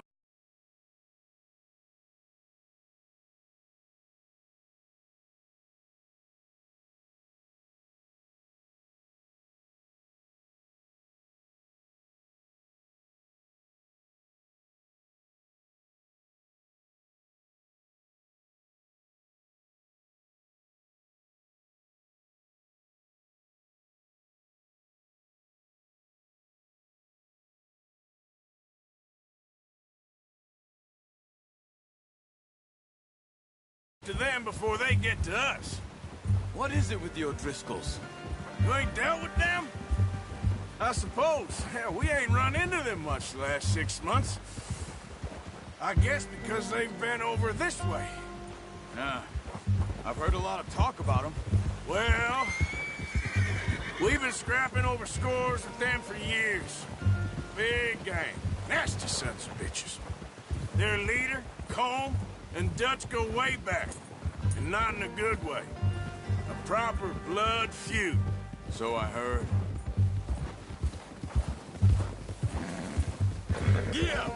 to them before they get to us. What is it with the O'Driscolls? You ain't dealt with them? I suppose. Hell, we ain't run into them much the last 6 months. I guess because they've been over this way. Yeah. I've heard a lot of talk about them. Well, we've been scrapping over scores with them for years. Big gang. Nasty sons of bitches. Their leader, Colm, and Dutch go way back. And not in a good way. A proper blood feud. So I heard. Yeah!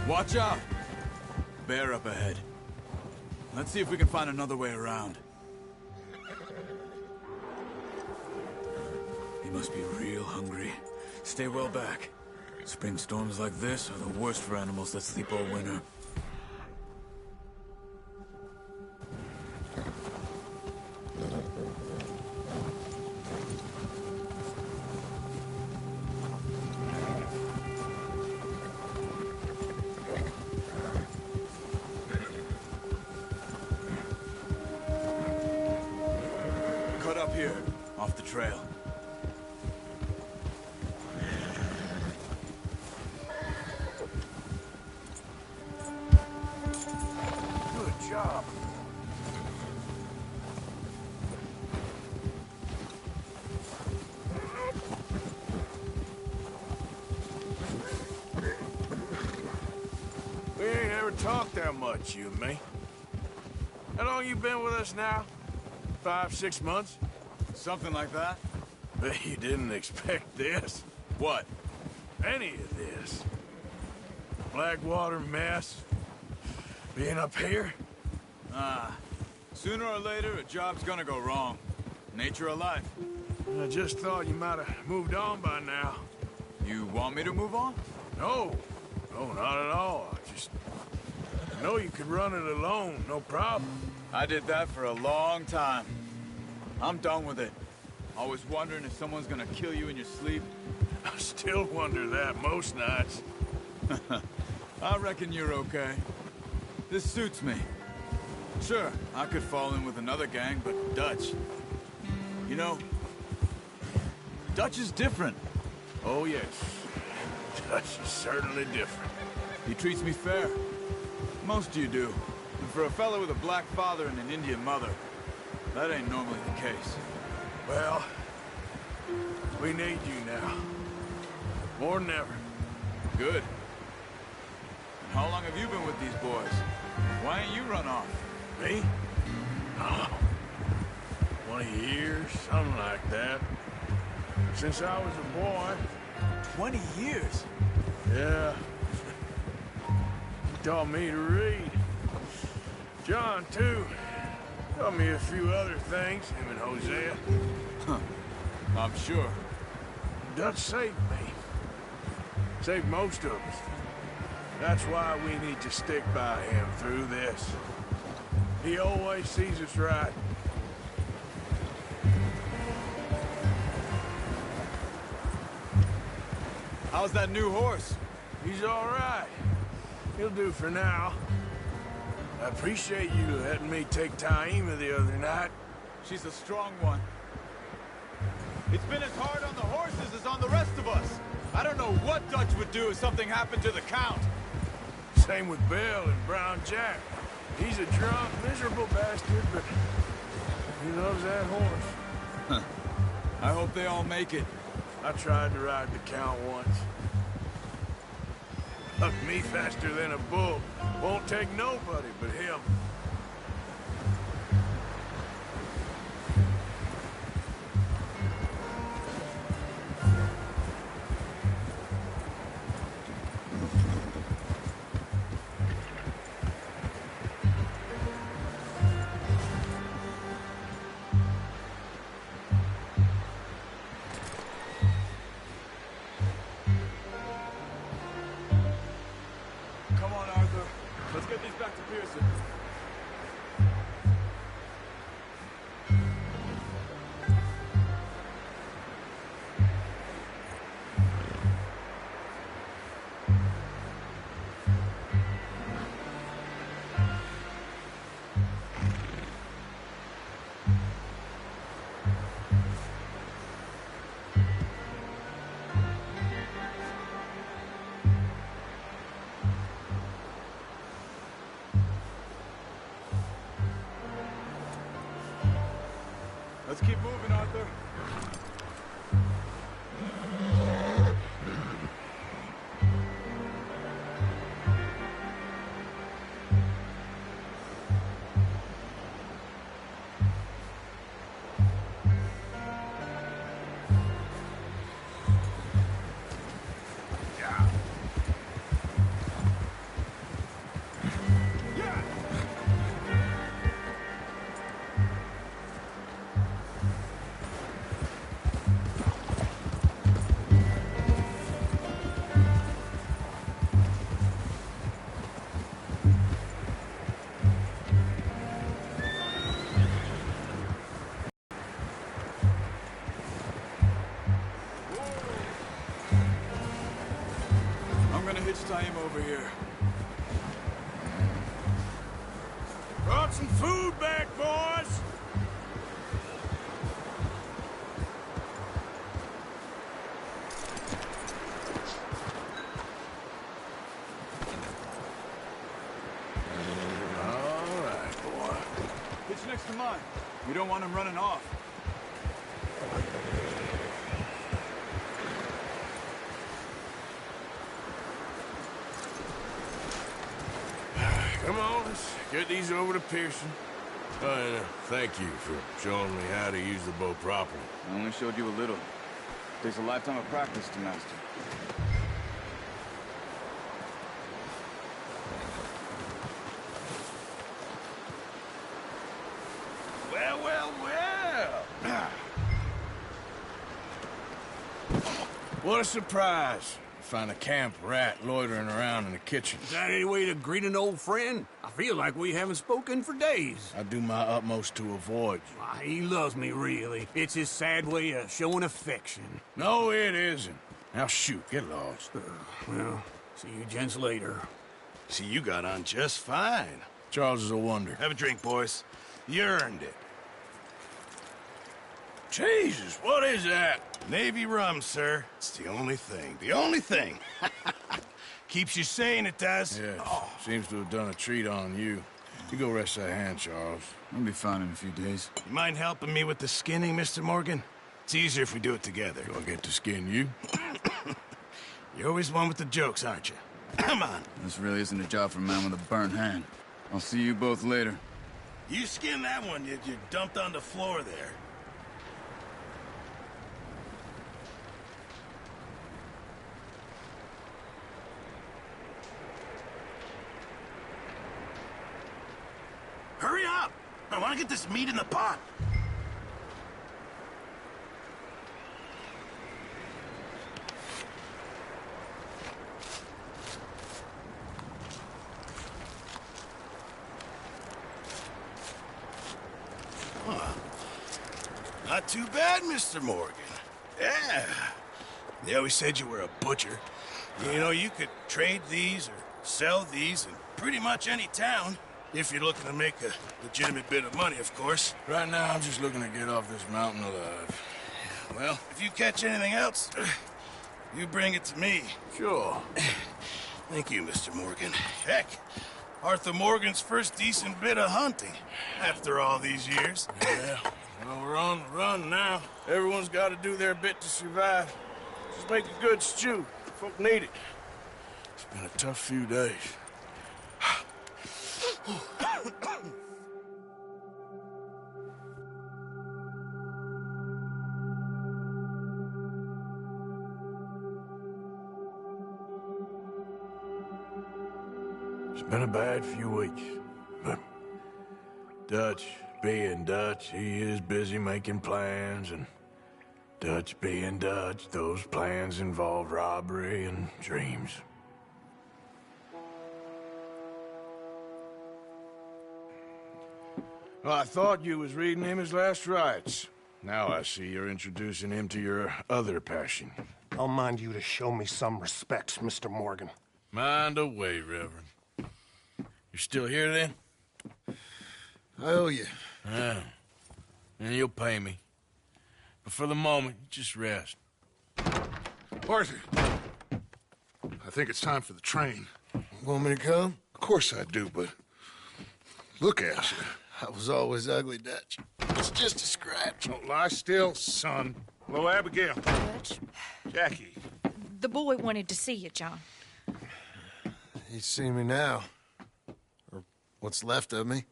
Watch out! Bear up ahead. Let's see if we can find another way around. He must be real hungry. Stay well back. Spring storms like this are the worst for animals that sleep all winter. up here, off the trail. Good job. We ain't ever talked that much, you and me. How long you been with us now? 5, 6 months? Something like that. Bet you didn't expect this. What? Any of this. Blackwater mess. Being up here? Sooner or later, a job's gonna go wrong. Nature of life. I just thought you might have moved on by now. You want me to move on? No. No, not at all. I know you could run it alone, no problem. I did that for a long time. I'm done with it. Always wondering if someone's gonna kill you in your sleep. I still wonder that most nights. I reckon you're okay. This suits me. Sure, I could fall in with another gang, but Dutch... You know, Dutch is different. Oh, yes. Dutch is certainly different. He treats me fair. Most of you do. And for a fella with a black father and an Indian mother, that ain't normally the case. Well, we need you now. More than ever. Good. And how long have you been with these boys? Why ain't you run off? Me? Oh, 20 years, something like that. Since I was a boy. 20 years? Yeah. He taught me to read. John, too. Taught me a few other things, him and Hosea. Huh. I'm sure. Dutch saved me. Saved most of us. That's why we need to stick by him through this. He always sees us right. How's that new horse? He's all right. He'll do for now. I appreciate you letting me take Taima the other night. She's a strong one. It's been as hard on the horses as on the rest of us. I don't know what Dutch would do if something happened to the Count. Same with Bill and Brown Jack. He's a drunk, miserable bastard, but he loves that horse. Huh. I hope they all make it. I tried to ride the Count once. Hucked me faster than a bull. Won't take nobody but him. Come on, Arthur. Let's get these back to Pearson. Let's keep moving, Arthur. I'm gonna hitch Taima over here. Brought some food back, boys. time. We don't want him running off. Come on, let's get these over to Pearson. And thank you for showing me how to use the bow properly. I only showed you a little. Takes a lifetime of practice to master. Well, well, well. What a surprise. Find a camp rat loitering around in the kitchen. Is that any way to greet an old friend? I feel like we haven't spoken for days. I do my utmost to avoid you. Why, he loves me, really. It's his sad way of showing affection. No, it isn't. Now shoot, get lost. Well, see you gents later. See, you got on just fine. Charles is a wonder. Have a drink, boys. You earned it. Jesus, what is that? Navy rum, sir. It's the only thing. The only thing. Keeps you sane, it does. Yes. Seems to have done a treat on you. You go rest that hand, Charles. I'll be fine in a few days. You mind helping me with the skinning, Mr. Morgan? It's easier if we do it together. Do I get to skin you? You're always one with the jokes, aren't you? Come on. This really isn't a job for a man with a burnt hand. I'll see you both later. You skin that one you dumped on the floor there. Hurry up! I want to get this meat in the pot. Huh. Not too bad, Mr. Morgan. Yeah. They always said you were a butcher. You know, you could trade these or sell these in pretty much any town. If you're looking to make a legitimate bit of money, of course. Right now, I'm just looking to get off this mountain alive. Well, if you catch anything else, you bring it to me. Sure. Thank you, Mr. Morgan. Heck, Arthur Morgan's first decent bit of hunting after all these years. Yeah, well, we're on the run now. Everyone's got to do their bit to survive. Just make a good stew. Folk need it. It's been a tough few days. It's been a bad few weeks, but Dutch being Dutch, he is busy making plans, and Dutch being Dutch, those plans involve robbery and dreams. Well, I thought you was reading him his last rites. Now I see you're introducing him to your other passion. I'll mind you to show me some respect, Mr. Morgan. Mind away, Reverend. You're still here, then? I owe you. Yeah. And you'll pay me. But for the moment, just rest. Arthur, I think it's time for the train. Want me to come? Of course I do, but look at you. I was always ugly, Dutch. It's just a scratch. Don't lie still, son. Hello, Abigail. Dutch, Jackie. the boy wanted to see you, John. He's seen me now. Or what's left of me.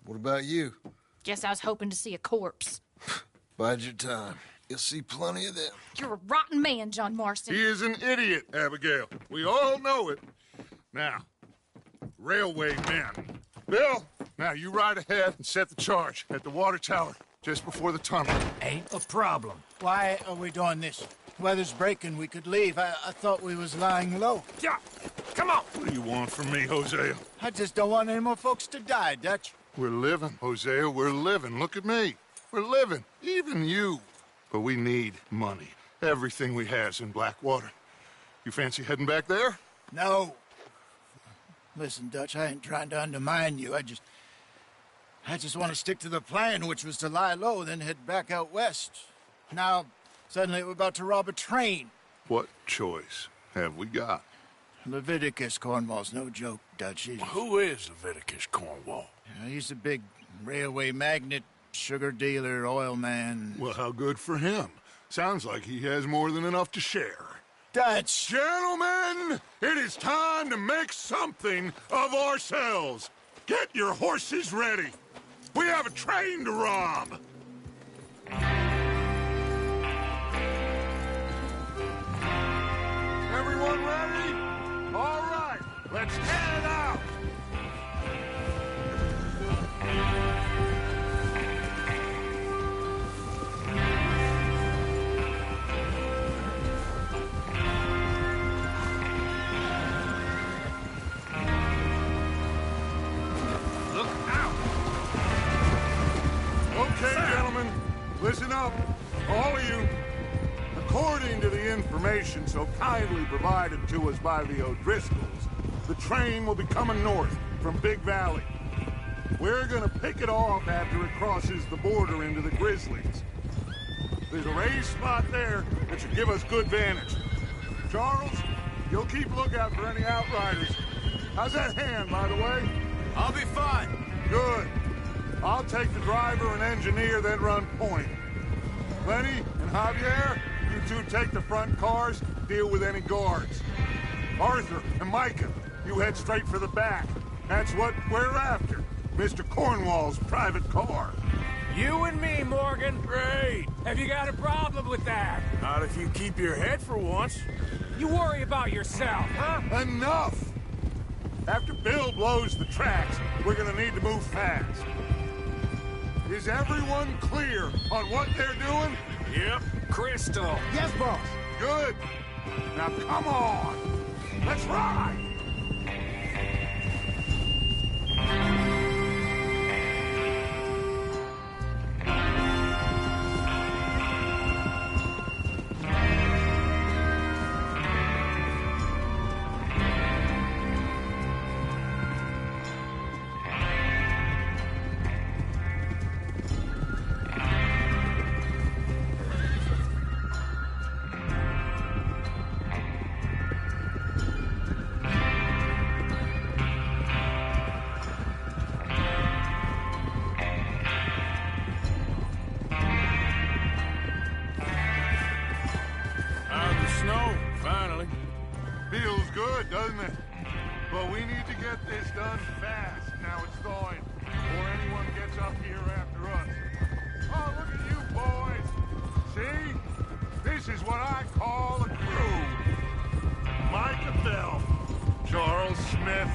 What about you? Guess I was hoping to see a corpse. Bide your time. You'll see plenty of them. You're a rotten man, John Marston. He is an idiot, Abigail. We all know it. Now, railway men. Bill, now you ride ahead and set the charge at the water tower just before the tunnel. Ain't a problem. Why are we doing this? Weather's breaking. We could leave. I thought we was lying low. Yeah, come on. What do you want from me, Hosea? I just don't want any more folks to die, Dutch. We're living, Hosea. We're living. Look at me. We're living. Even you. But we need money. Everything we has in Blackwater. You fancy heading back there? No. Listen, Dutch, I ain't trying to undermine you. I just want to stick to the plan, which was to lie low, then head back out west. Now, suddenly we're about to rob a train. What choice have we got? Leviticus Cornwall's no joke, Dutch. Who is Leviticus Cornwall? He's a big Railway magnate, sugar dealer, oil man. Well, how good for him. Sounds like he has more than enough to share. Dutch! Gentlemen, it is time to make something of ourselves. Get your horses ready. We have a train to rob. Everyone ready? All right, let's head out. Look out! Okay, gentlemen, listen up, all of you. According to the information so kindly provided to us by the O'Driscolls, the train will be coming north from Big Valley. We're gonna pick it off after it crosses the border into the Grizzlies. There's a raised spot there that should give us good vantage. Charles, you'll keep lookout for any outriders. How's that hand, by the way? I'll be fine. Good. I'll take the driver and engineer, then run point. Lenny and Javier, you two take the front cars, deal with any guards. Arthur and Micah, you head straight for the back. That's what we're after. Mr. Cornwall's private car. You and me, Morgan. Great. Have you got a problem with that? Not if you keep your head for once. You worry about yourself, huh? Enough! After Bill blows the tracks, we're gonna need to move fast. Is everyone clear on what they're doing? Yep. Crystal. Yes, boss. Good. Now come on. Let's ride. Out of the snow, finally. Feels good, doesn't it? But we need to get this done fast. Now it's thawing, before anyone gets up here after us. Oh, look at you boys. See? This is what I call a crew. Micah Bell, Charles Smith,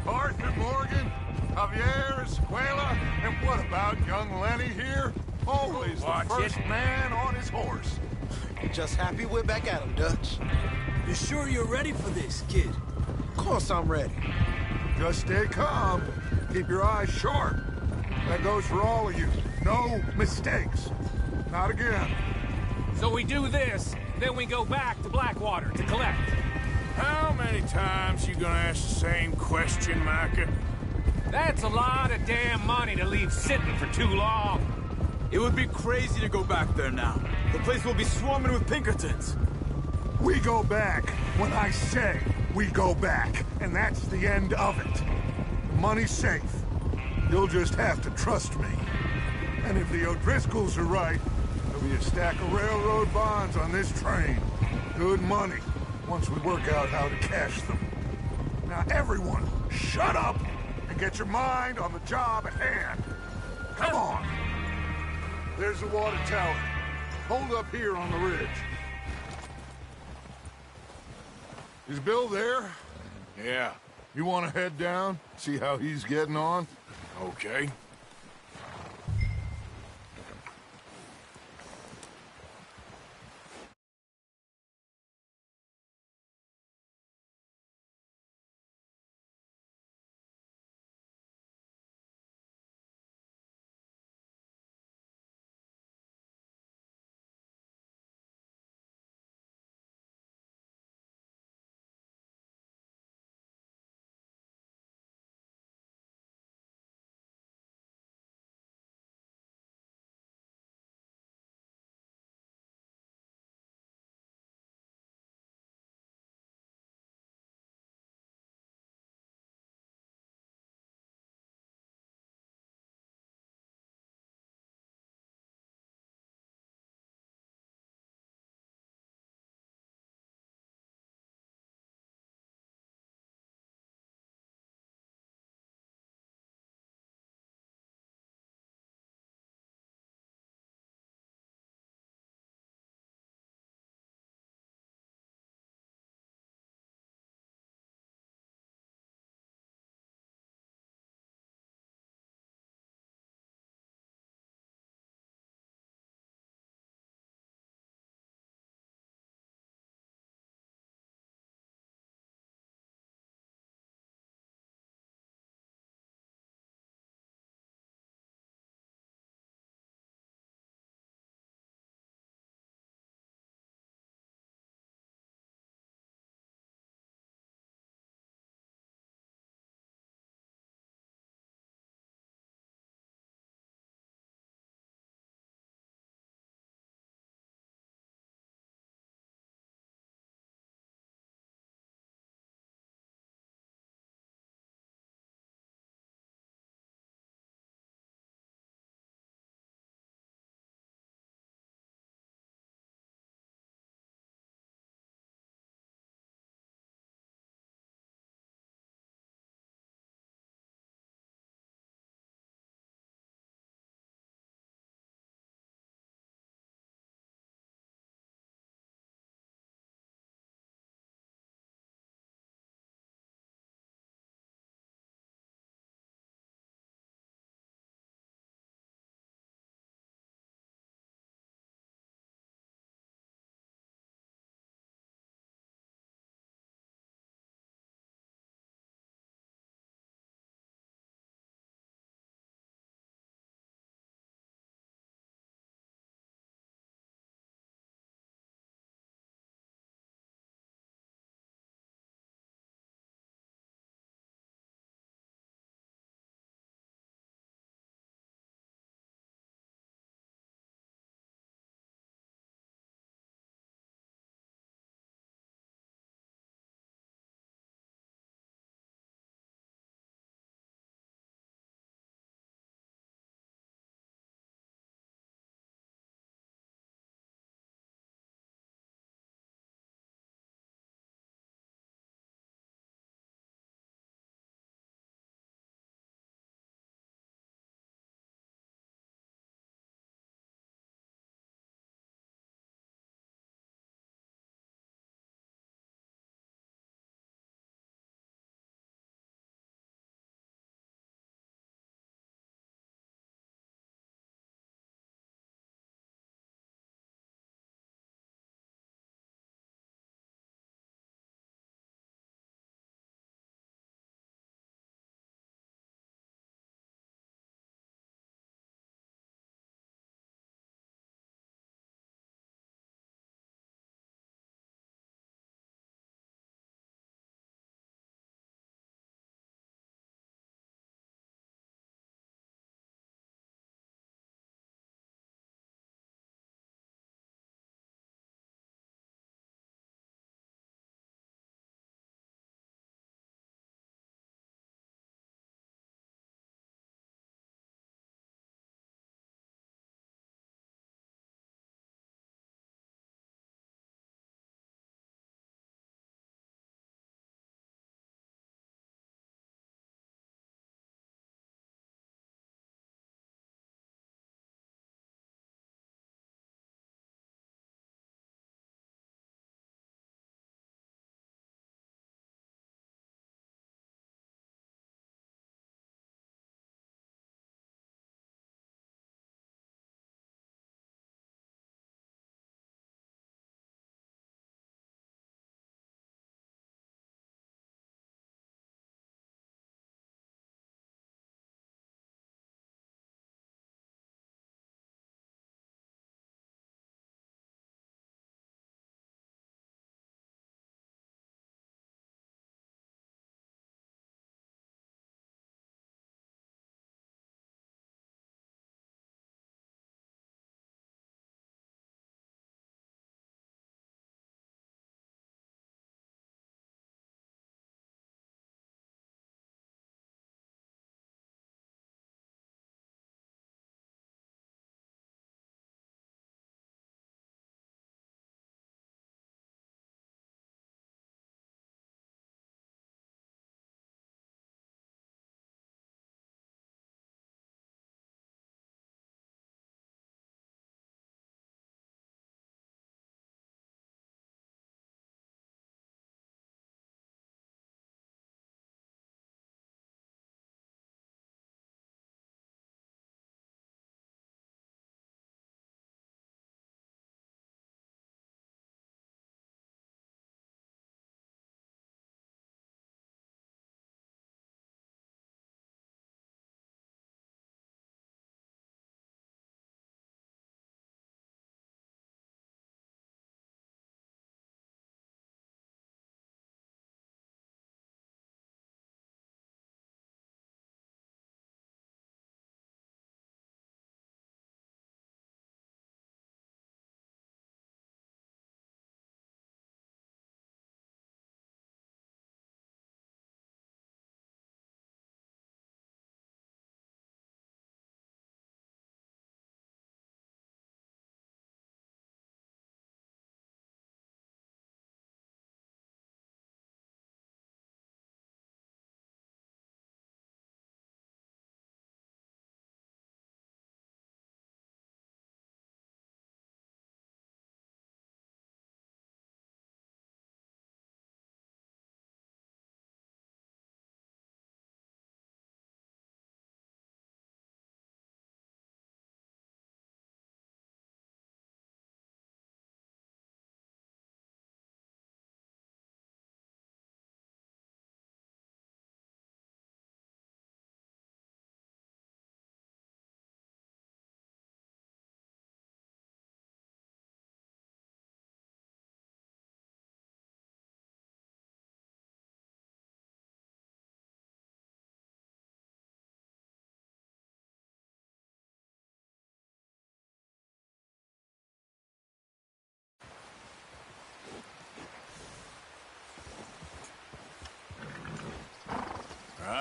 Arthur Morgan, Javier Escuela, and what about young Lenny here? Always the first man on his horse. Just happy we're back at 'em, Dutch. You sure you're ready for this, kid? Of course I'm ready. Just stay calm. Keep your eyes sharp. That goes for all of you. No mistakes. Not again. So we do this, then we go back to Blackwater to collect. How many times you gonna ask the same question, Micah? That's a lot of damn money to leave sitting for too long. It would be crazy to go back there now. The place will be swarming with Pinkertons. We go back when I say we go back, and that's the end of it. Money's safe. You'll just have to trust me. And if the O'Driscolls are right, there'll be a stack of railroad bonds on this train. Good money, once we work out how to cash them. Now everyone, shut up and get your mind on the job at hand. Come on. There's the water tower. Hold up here on the ridge. Is Bill there? Yeah. You want to head down, see how he's getting on? Okay.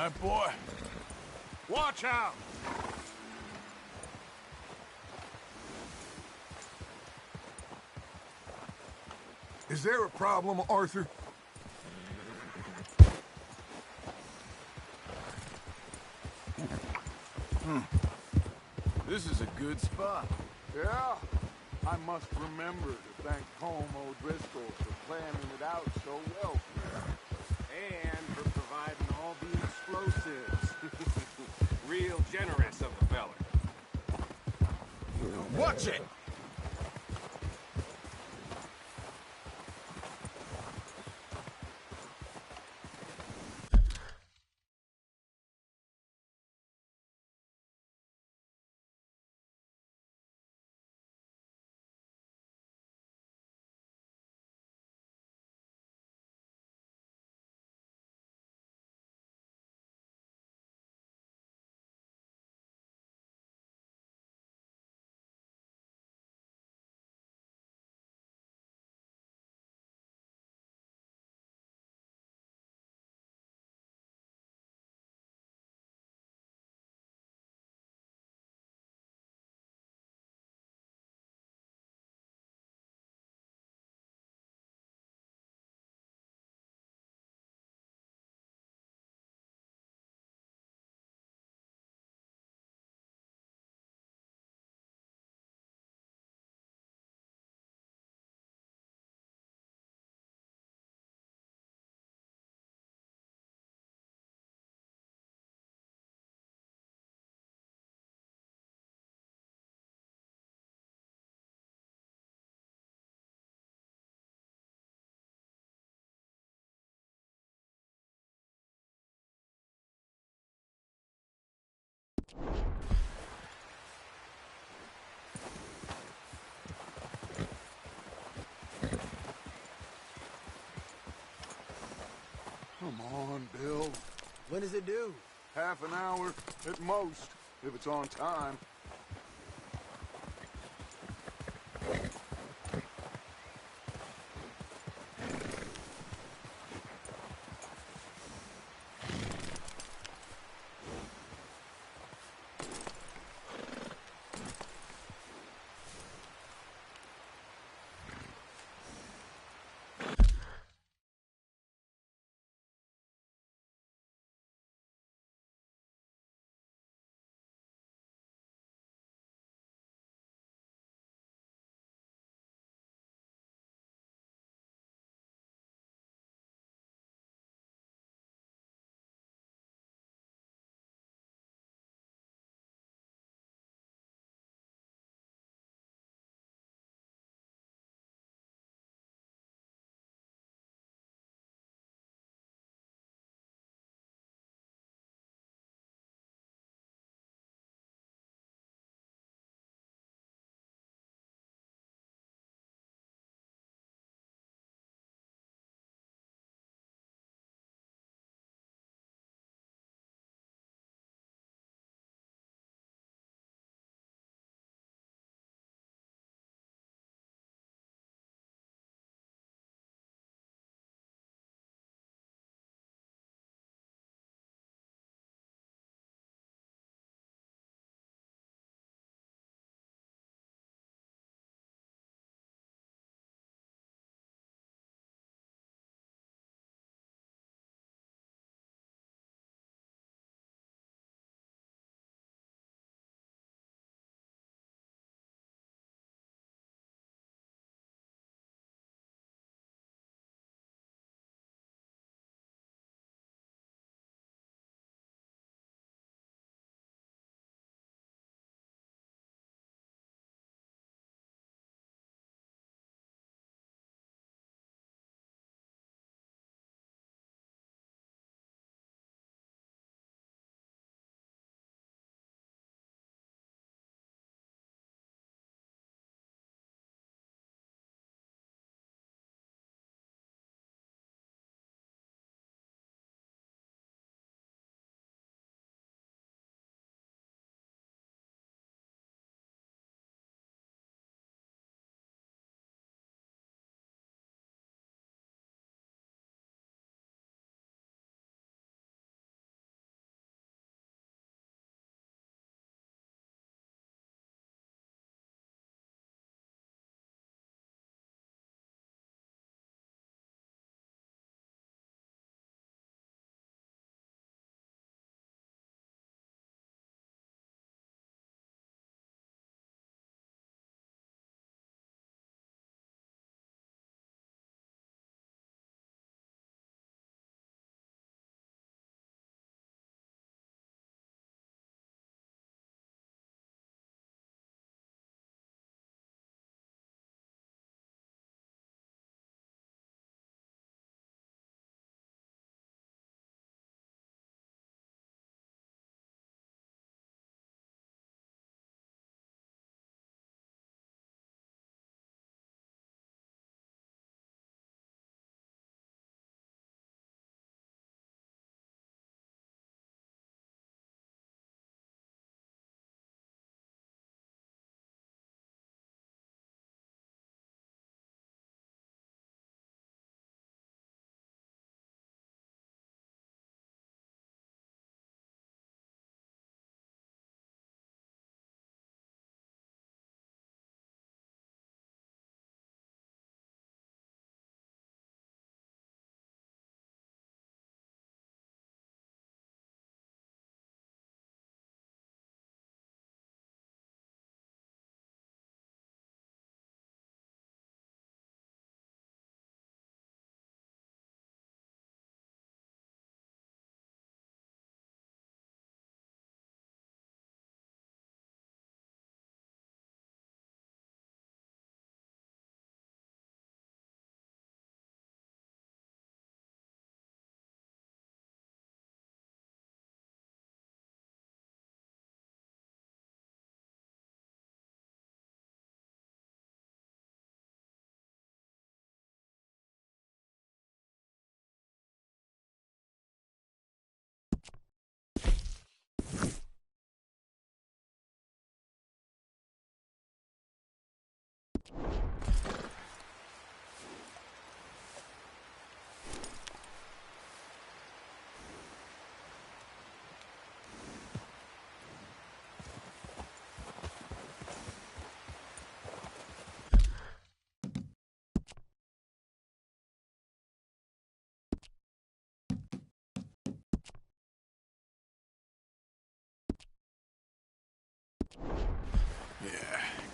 right, boy. Watch out! Is there a problem, Arthur? This is a good spot. Yeah. I must remember to thank Colm O'Driscoll for planning it out so well. And for providing all the explosives. Real generous of the feller. Watch it! Come on, Bill. When does it due? Half an hour at most, if it's on time.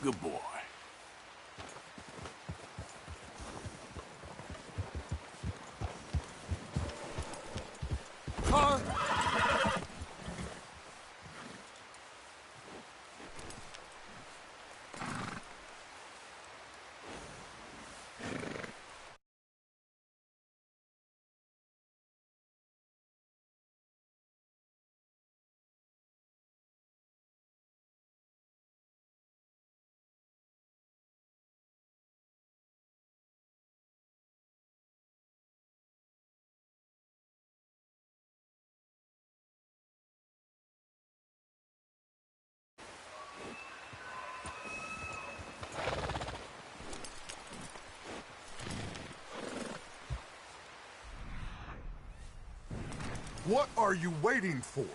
Good boy. Car! What are you waiting for?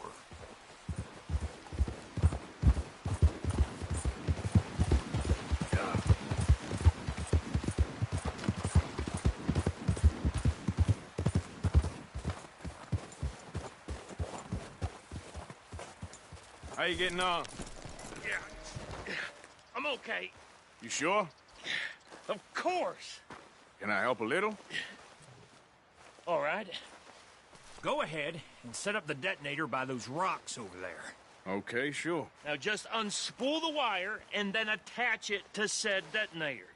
How you getting on? Yeah, I'm okay. You sure? Of course. Can I help a little? All right. Go ahead and set up the detonator by those rocks over there. Okay, sure. Now just unspool the wire and then attach it to said detonator.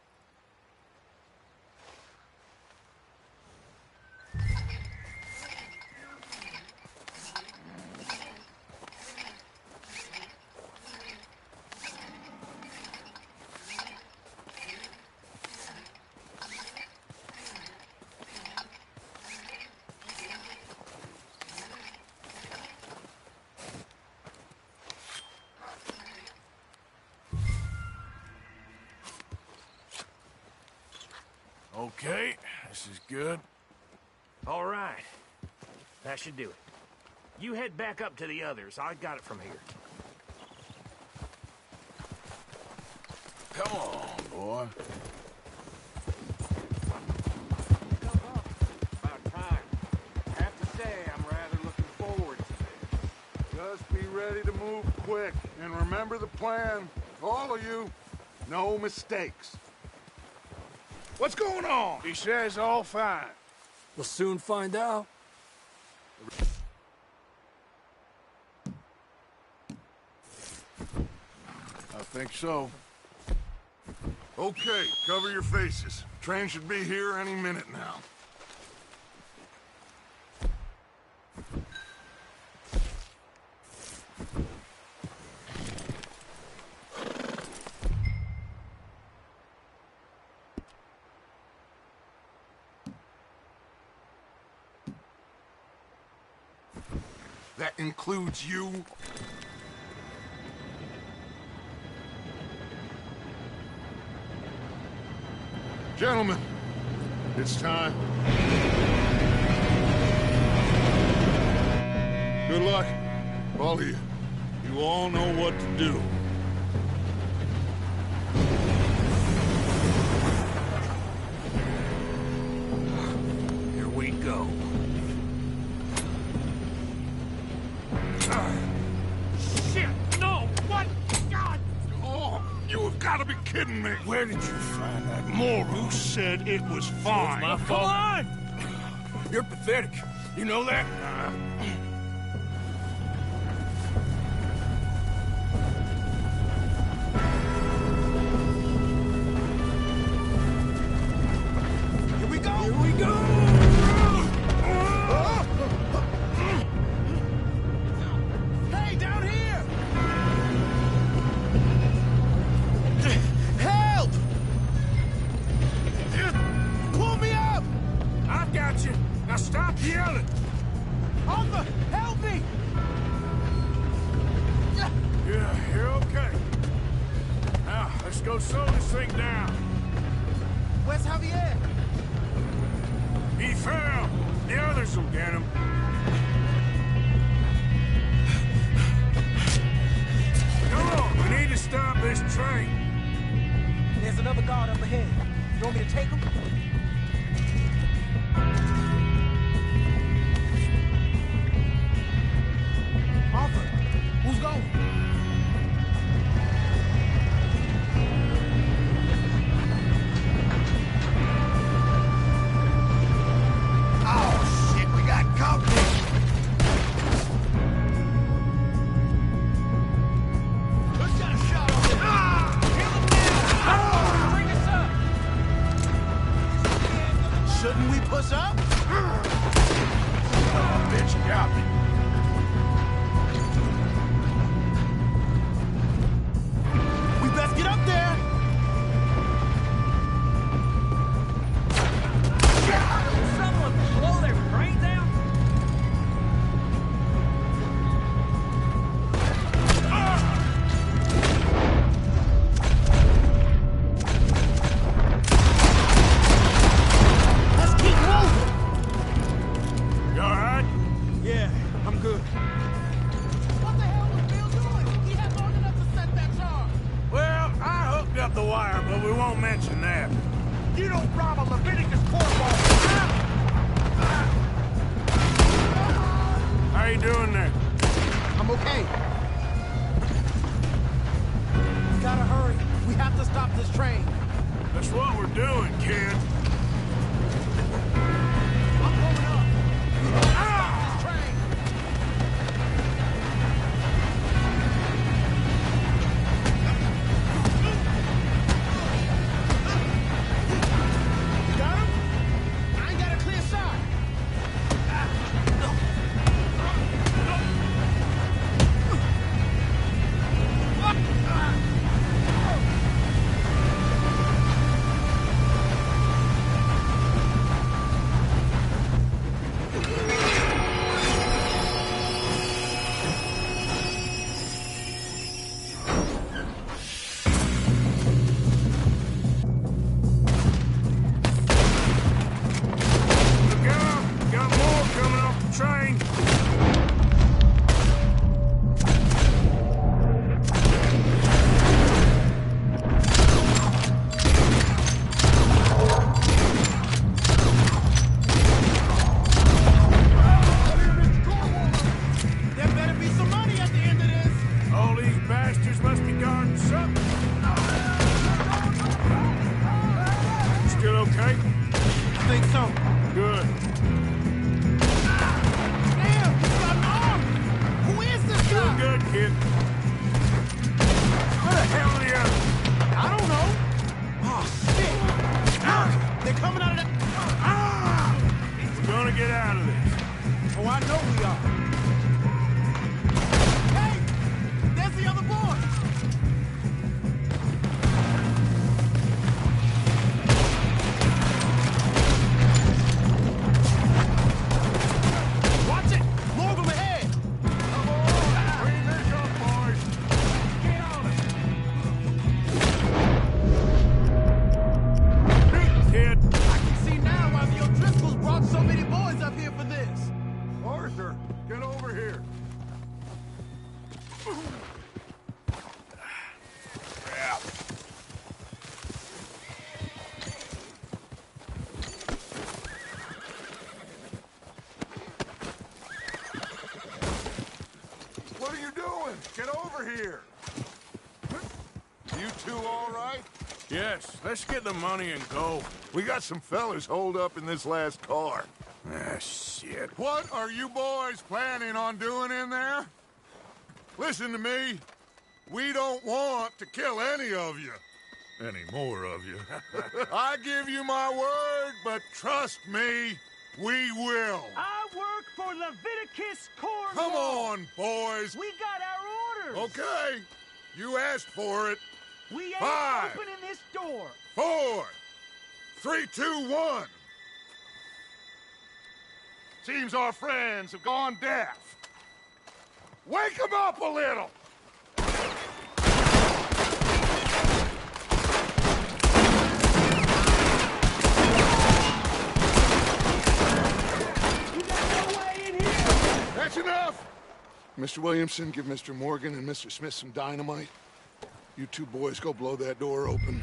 Okay, this is good. All right. That should do it. You head back up to the others. I got it from here. Come on, boy. About time. I have to say, I'm rather looking forward to this. Just be ready to move quick. And remember the plan. All of you, no mistakes. What's going on? He says all fine. We'll soon find out. I think so. Okay, cover your faces. Train should be here any minute now. That includes you? Gentlemen, it's time. Good luck, all of you. You all know what to do. Here we go. Shit! No! What? God! Oh, you have got to be kidding me. Where did you find that moron? Who said it was fine? My fault. Come on! You're pathetic. You know that? Here we go! Here we go! Hey, down here! Help! Pull me up! I've got you. Now stop yelling. Arthur, help me! Yeah, you're okay. Now, let's go slow this thing down. Where's Javier? He fell. The others will get him. Come on, we need to stop this train. There's another guard up ahead. You want me to take him? Arthur, who's going? push up? Oh, bitch, you got me. We best get up there. Someone blow their brains out? Let's keep moving. You all right? Yeah, I'm good. What the hell was Bill doing? He had long enough to set that charge. Well, I hooked up the wire, but we won't mention that. You don't rob a Leviticus cornball. How you doing there? I'm okay. We gotta hurry. We have to stop this train. That's what we're doing, kid. I'm going up. We have to stop this train. You got him? I ain't got a clear shot. Look out! Got more coming off the train. There better be some money at the end of this. All these bastards must be guarding something. Still okay? I think so. Good. Damn, he's got an arm. Who is this Doing guy? good, kid. Where the hell are the others? I don't know. Oh, shit. They're coming out of that. We're gonna get out of this. Oh, I know we are. Hey, there's the other boy. Watch it. More of them ahead. Come on! Bring this up, boys! Get on it. Kid, I can see now why the O'Driscolls brought so many boys up here for this. Arthur, get over here. yeah. What are you doing? Get over here. You two all right? Yes, let's get the money and go. We got some fellas holed up in this last car. Ah, shit. What are you boys planning on doing in there? Listen to me. We don't want to kill any of you. Any more of you. I give you my word, but trust me, we will. I work for Leviticus Cornwall. Come on, boys. We got our orders. Okay. You asked for it. We ain't 5, opening this door. 4, 3, 2, 1. Seems our friends have gone deaf. Wake them up a little. That's enough! Mr. Williamson, give Mr. Morgan and Mr. Smith some dynamite. You two boys go blow that door open.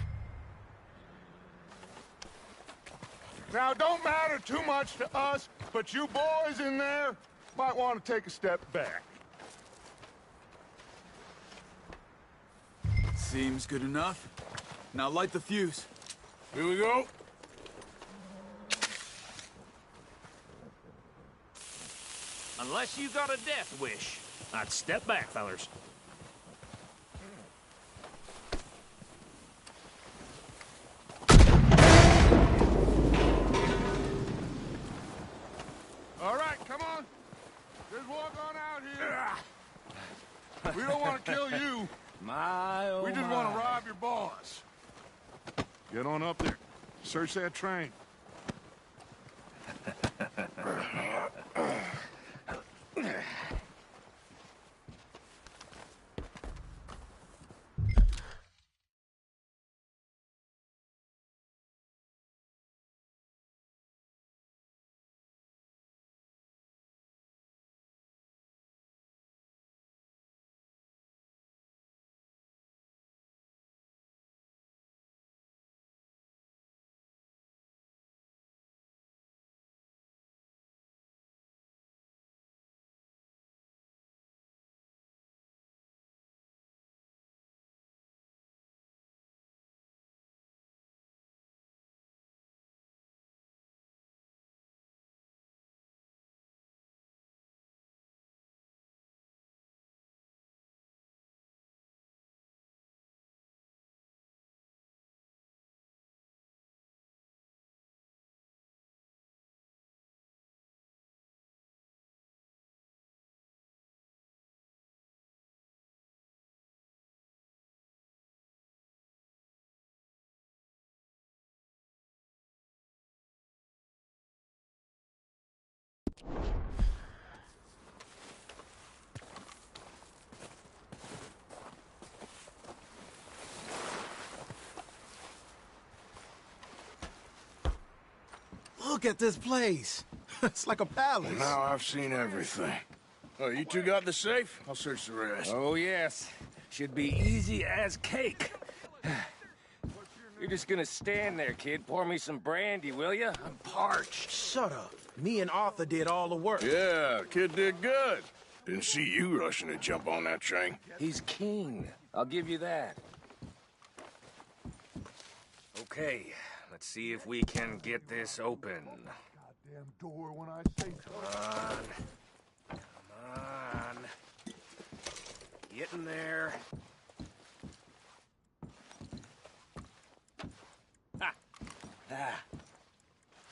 Now, it don't matter too much to us, but you boys in there might want to take a step back. Seems good enough. Now light the fuse. Here we go. Unless you got a death wish, I'd step back, fellers. your boss. Get on up there. Search that train. Look at this place. It's like a palace. Now I've seen everything. Oh, you two got the safe? I'll search the rest. Oh, yes. Should be easy as cake. You're just gonna stand there, kid. Pour me some brandy, will you? I'm parched. Shut up. Me and Arthur did all the work. Yeah, kid did good. Didn't see you rushing to jump on that train. He's keen. I'll give you that. Okay, let's see if we can get this open. Goddamn door when I say Come on. Come on. Get in there. Ah.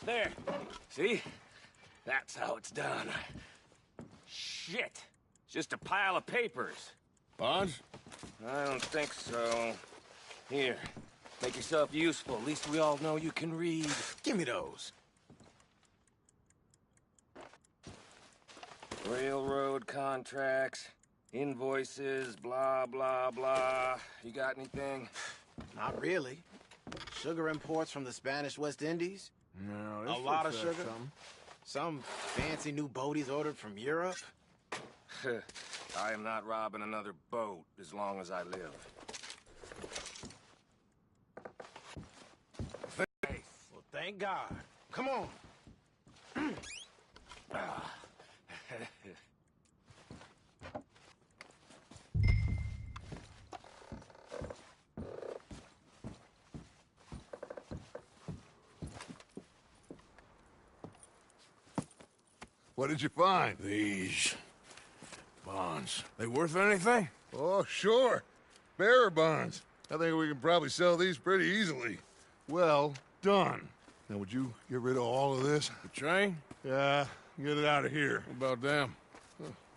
There. See? That's how it's done. Shit. It's just a pile of papers. Bonds? I don't think so. Here. Make yourself useful. At least we all know you can read. Give me those. Railroad contracts, invoices, blah, blah, blah. You got anything? Not really. Sugar imports from the Spanish West Indies. No, a lot of sugar. Some fancy new boat he's ordered from Europe. I am not robbing another boat as long as I live. Well, thank God. Come on. What did you find? These bonds. They worth anything? Oh, sure. Bearer bonds. I think we can probably sell these pretty easily. Well done. Now, would you get rid of all of this? The train? Yeah, get it out of here. What about them?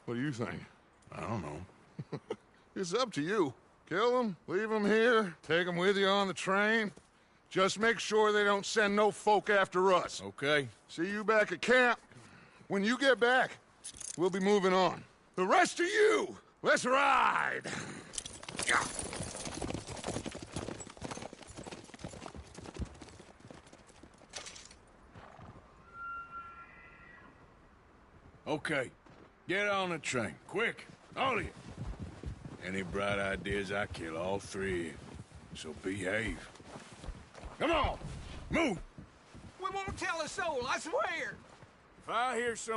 What do you think? I don't know. It's up to you. Kill them, leave them here, take them with you on the train. Just make sure they don't send no folk after us. Okay. See you back at camp. When you get back, we'll be moving on. The rest of you, let's ride! Okay. Get on the train. Quick. All of you. Any bright ideas, I kill all three of you. So behave. Come on! Move! We won't tell a soul, I swear! If I hear so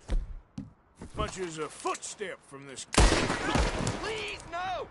much as a footstep from this... Please, no!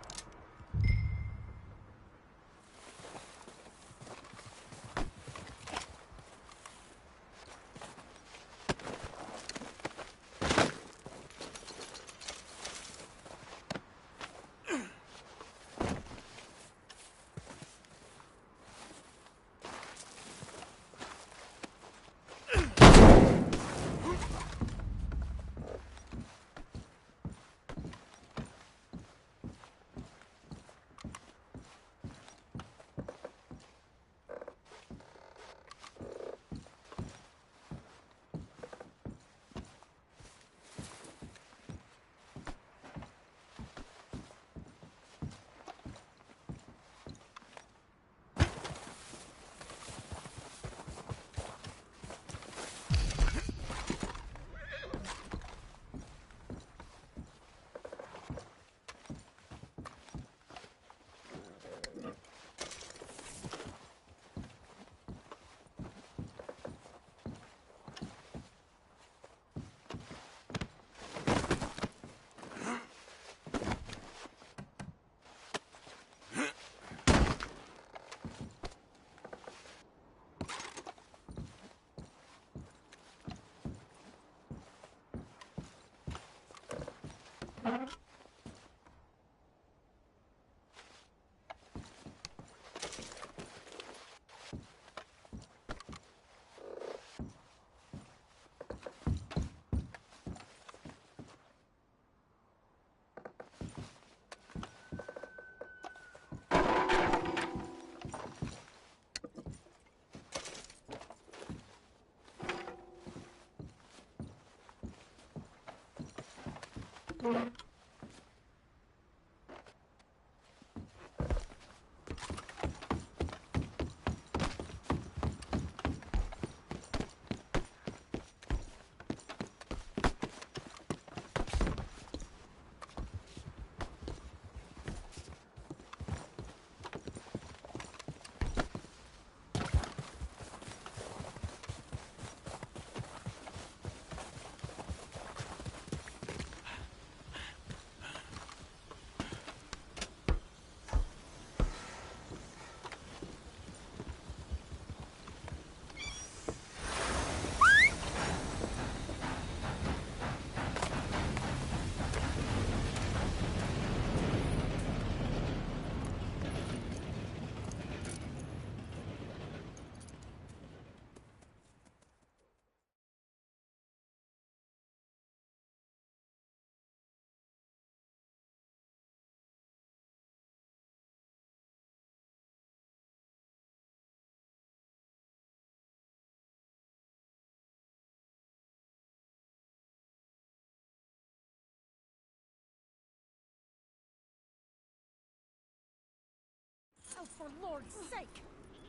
Oh, for Lord's sake!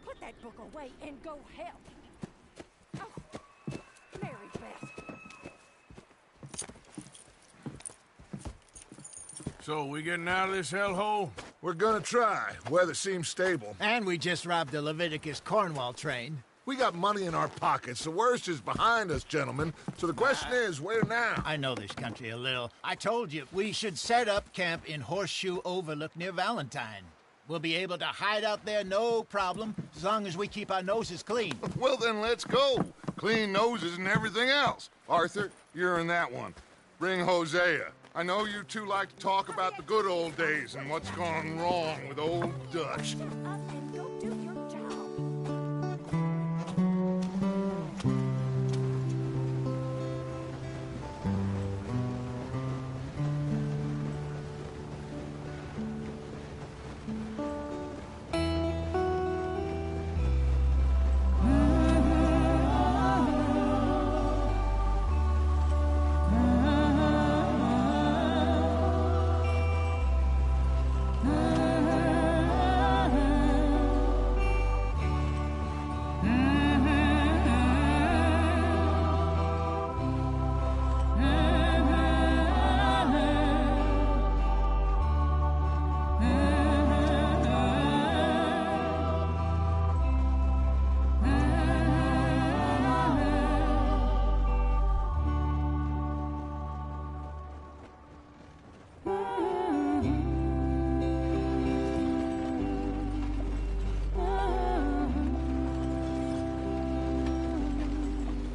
Put that book away and go help! Oh, Mary Beth. So, we getting out of this hellhole? We're gonna try. Weather seems stable. And we just robbed a Leviticus Cornwall train. We got money in our pockets. The worst is behind us, gentlemen. So the question is, where now? I know this country a little. I told you, we should set up camp in Horseshoe Overlook near Valentine. We'll be able to hide out there, no problem, as long as we keep our noses clean. Well, then let's go. Clean noses and everything else. Arthur, you're in that one. Bring Hosea. I know you two like to talk about the good old days and what's gone wrong with old Dutch.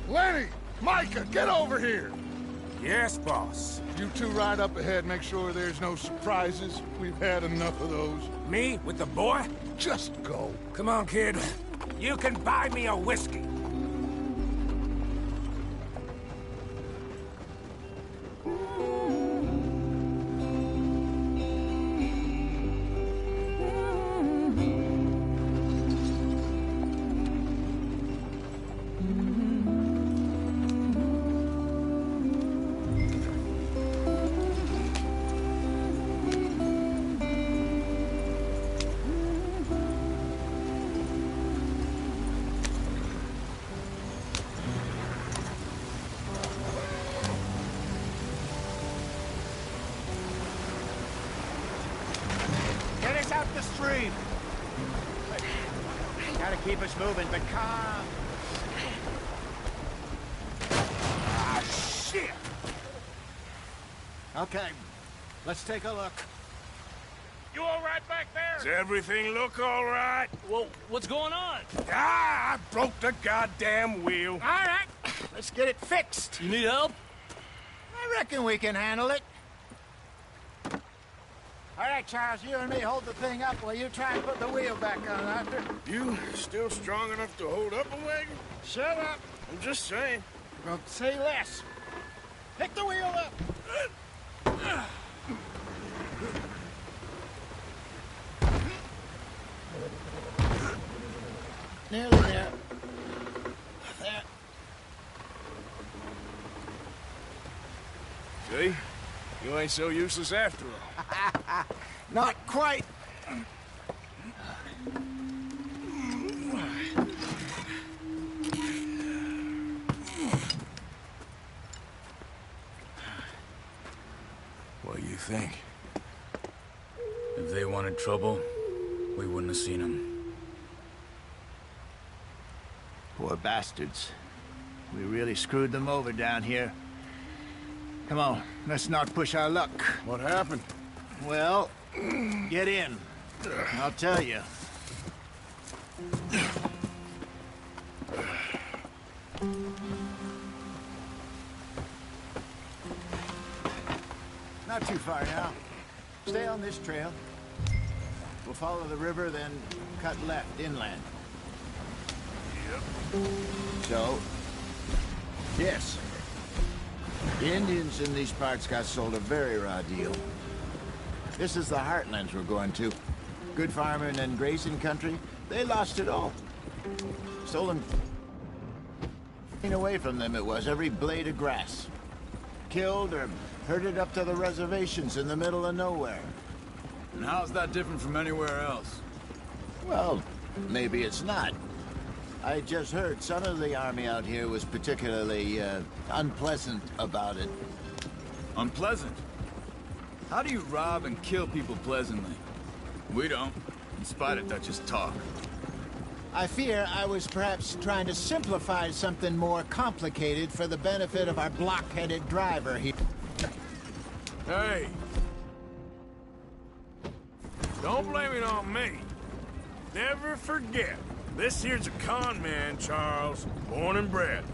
Lenny! Micah, get over here! Yes, boss. You two ride up ahead, make sure there's no surprises. We've had enough of those. Me? With the boy? Just go. Come on, kid. You can buy me a whiskey. Out the stream. Gotta keep us moving, but calm. Ah, shit! Okay, let's take a look. You all right back there? Does everything look all right? Well, what's going on? Ah, I broke the goddamn wheel. All right, let's get it fixed. You need help? I reckon we can handle it. All right, Charles, you and me hold the thing up while you try and put the wheel back on, Arthur. You still strong enough to hold up a wagon? Shut up. I'm just saying. Well, say less. Pick the wheel up. Nearly there. There. See? You ain't so useless after all. Not quite. What do you think? If they wanted trouble, we wouldn't have seen them. Poor bastards. We really screwed them over down here. Come on, let's not push our luck. What happened? Well, get in. I'll tell you. Not too far now. Stay on this trail. We'll follow the river, then cut left inland. Yep. So, yes. The Indians in these parts got sold a very raw deal. This is the heartlands we're going to. Good farming and grazing country, they lost it all. Stolen away from them it was, every blade of grass. Killed or herded up to the reservations in the middle of nowhere. And how's that different from anywhere else? Well, maybe it's not. I just heard some of the army out here was particularly, unpleasant about it. Unpleasant? How do you rob and kill people pleasantly? We don't, in spite of Dutch's talk. I fear I was perhaps trying to simplify something more complicated for the benefit of our block-headed driver here. Hey! Don't blame it on me. Never forget, this here's a con man, Charles, born and bred.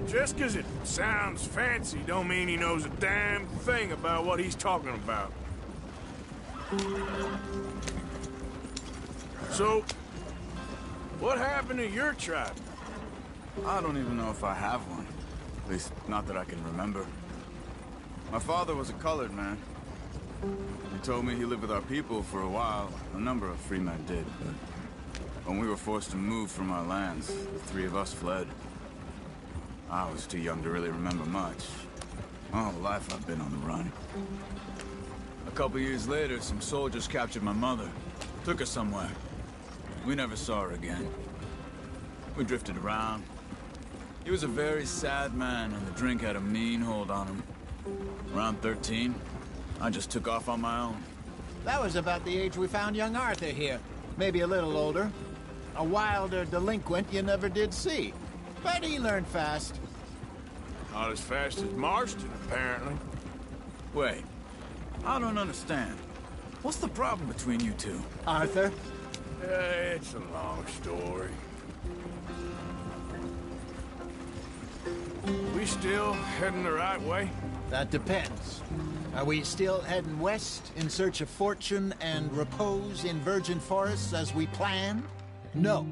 Just 'cause it sounds fancy don't mean he knows a damn thing about what he's talking about. So, what happened to your tribe? I don't even know if I have one. At least, not that I can remember. My father was a colored man. He told me he lived with our people for a while. A number of free men did, but when we were forced to move from our lands, the three of us fled. I was too young to really remember much. My whole life I've been on the run. A couple years later, some soldiers captured my mother. Took her somewhere. We never saw her again. We drifted around. He was a very sad man, and the drink had a mean hold on him. Around 13, I just took off on my own. That was about the age we found young Arthur here. Maybe a little older. A wilder delinquent you never did see. But he learned fast. Not as fast as Marston, apparently. Wait, I don't understand. What's the problem between you two? Arthur? It's a long story. We still heading the right way? That depends. Are we still heading west in search of fortune and repose in virgin forests as we planned? No.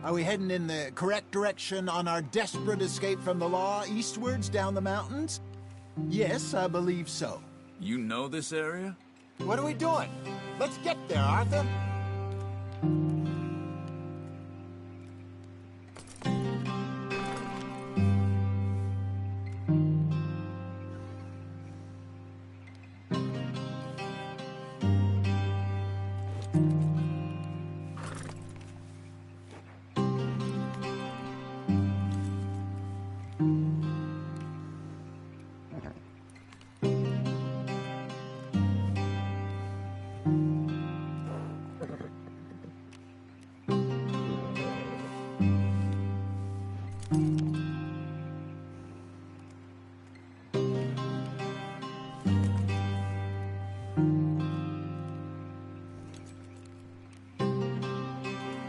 Are we heading in the correct direction on our desperate escape from the law eastwards down the mountains? Yes, I believe so. You know this area? What are we doing? Let's get there, Arthur.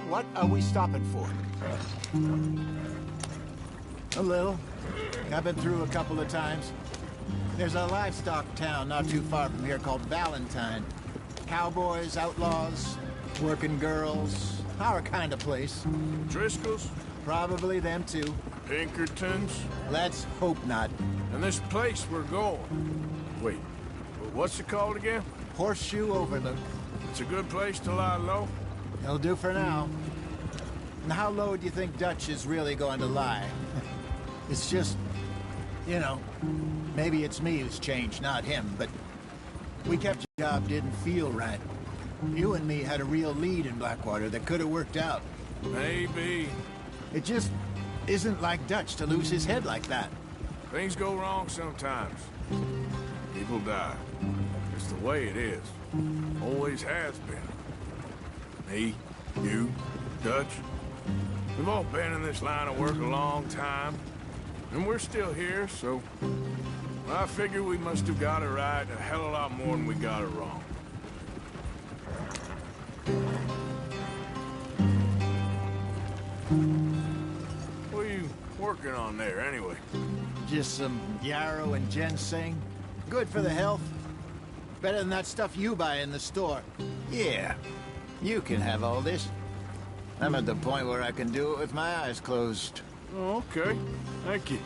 What are we stopping for? A little. I've been through a couple of times. There's a livestock town not too far from here called Valentine. Cowboys, outlaws, working girls, our kind of place. Driscolls? Probably them too. Pinkertons? Let's hope not. And this place we're going. Wait, what's it called again? Horseshoe Overlook. It's a good place to lie low? It'll do for now. And how low do you think Dutch is really going to lie? It's just, you know, maybe it's me who's changed, not him, but We kept the job didn't feel right. You and me had a real lead in Blackwater that could have worked out. Maybe. It just isn't like Dutch to lose his head like that. Things go wrong sometimes. People die. It's the way it is. Always has been. Me, you, Dutch. We've all been in this line of work a long time. And we're still here, so... I figure we must have got it right a hell of a lot more than we got it wrong. What are you working on there, anyway? Just some yarrow and ginseng. Good for the health. Better than that stuff you buy in the store. Yeah, you can have all this. I'm at the point where I can do it with my eyes closed. Oh, okay. Thank you.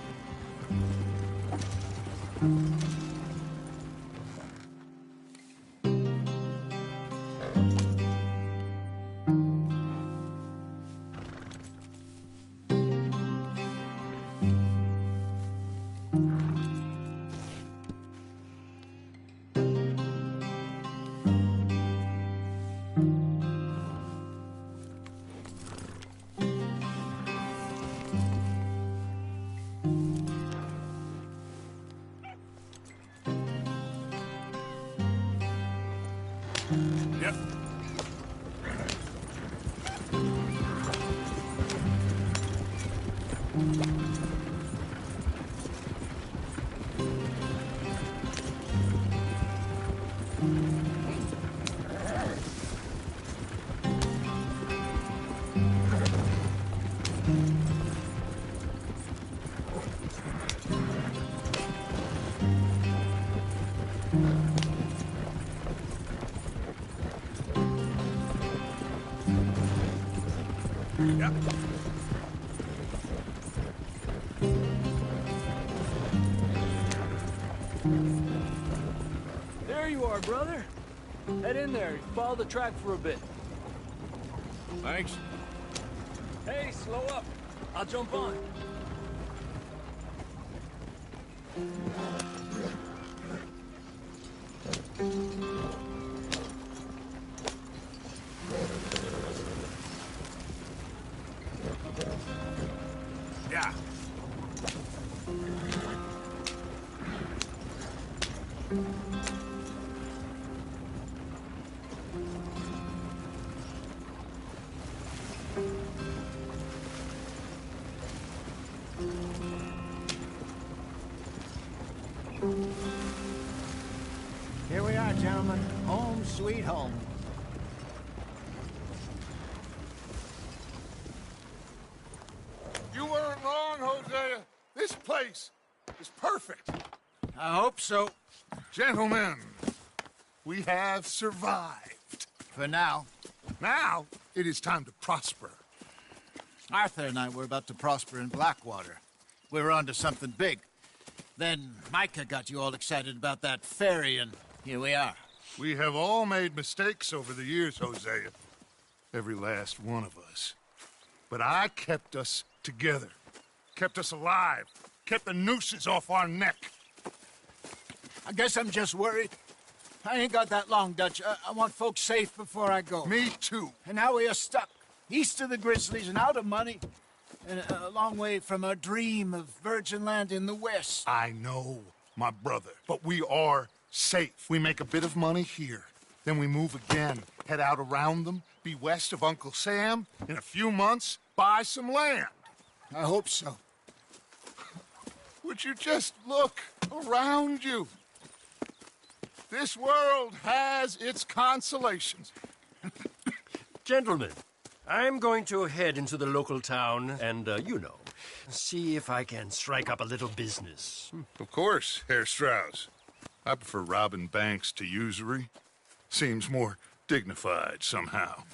Yep. Yep. There you are, brother. Head in there. Follow the track for a bit. Thanks. Hey, slow up. I'll jump on. Yeah. Here we are, gentlemen. Home sweet home. You weren't wrong, Hosea. This place is perfect. I hope so. Gentlemen, we have survived. For now. Now, it is time to prosper. Arthur and I were about to prosper in Blackwater. We were onto something big. Then Micah got you all excited about that ferry, and here we are. We have all made mistakes over the years, Hosea. Every last one of us. But I kept us together. Kept us alive. Kept the nooses off our neck. I guess I'm just worried. I ain't got that long, Dutch. I want folks safe before I go. Me too. And now we are stuck. East of the Grizzlies and out of money. And a long way from our dream of virgin land in the west. I know, my brother. But we are safe. We make a bit of money here. Then we move again. Head out around them. Be west of Uncle Sam. In a few months, buy some land. I hope so. Would you just look around you? This world has its consolations. Gentlemen, I'm going to head into the local town and, see if I can strike up a little business. Of course, Herr Strauss. I prefer robbing banks to usury. Seems more dignified somehow.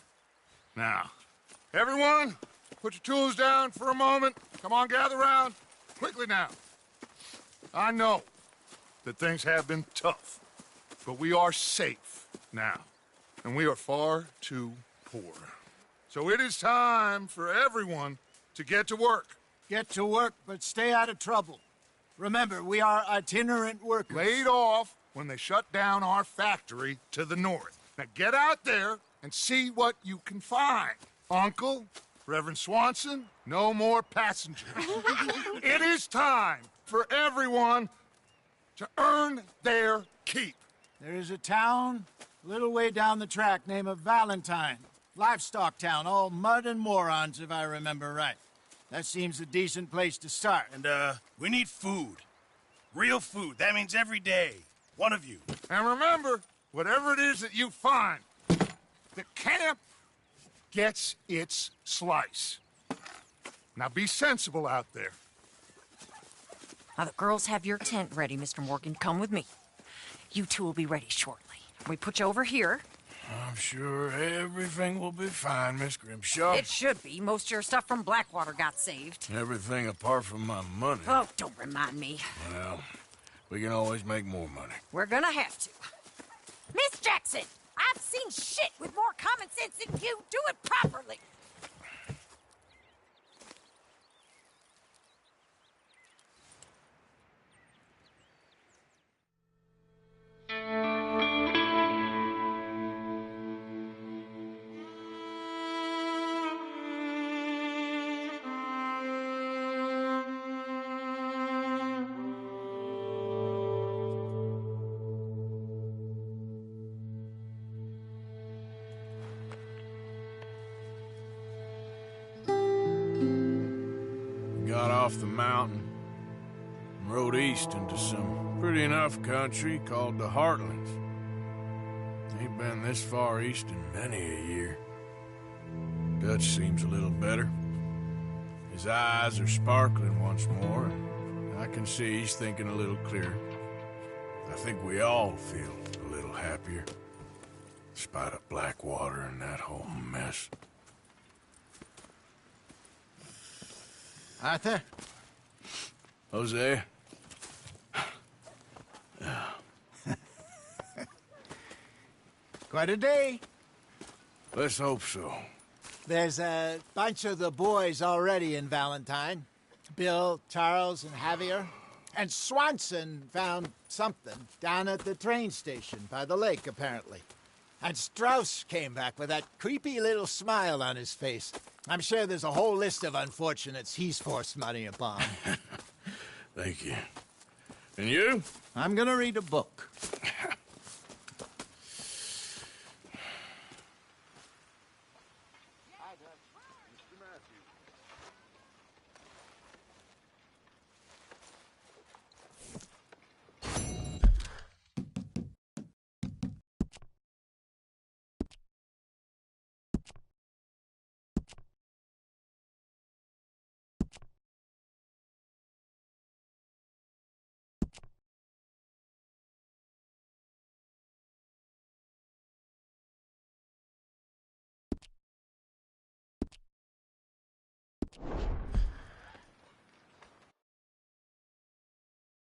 Now, everyone, put your tools down for a moment. Come on, gather round. Quickly now. I know that things have been tough, but we are safe now, and we are far too poor. So it is time for everyone to get to work. Get to work, but stay out of trouble. Remember, we are itinerant workers. Laid off when they shut down our factory to the north. Now get out there and see what you can find. Uncle, Reverend Swanson, no more passengers. It is time for everyone to earn their keep. There is a town a little way down the track named Valentine. Livestock town, all mud and morons, if I remember right. That seems a decent place to start. And, we need food. Real food. That means every day. One of you. And remember, whatever it is that you find, the camp gets its slice. Now be sensible out there. Now the girls have your tent ready, Mr. Morgan. Come with me. You two will be ready shortly. We put you over here. I'm sure everything will be fine, Miss Grimshaw. It should be. Most of your stuff from Blackwater got saved. Everything apart from my money. Oh, don't remind me. Well, we can always make more money. We're gonna have to. Miss Jackson, I've seen shit with more common sense than you. Do it properly. Got off the mountain and rode east into some pretty enough country called the Heartlands. Ain't been this far east in many a year. Dutch seems a little better. His eyes are sparkling once more, and I can see he's thinking a little clearer. I think we all feel a little happier, in spite of Blackwater and that whole mess. Arthur? Hosea? Quite a day. Let's hope so. There's a bunch of the boys already in Valentine. Bill, Charles, and Javier. And Swanson found something down at the train station by the lake, apparently. And Strauss came back with that creepy little smile on his face. I'm sure there's a whole list of unfortunates he's forced money upon. Thank you. And you? I'm gonna read a book.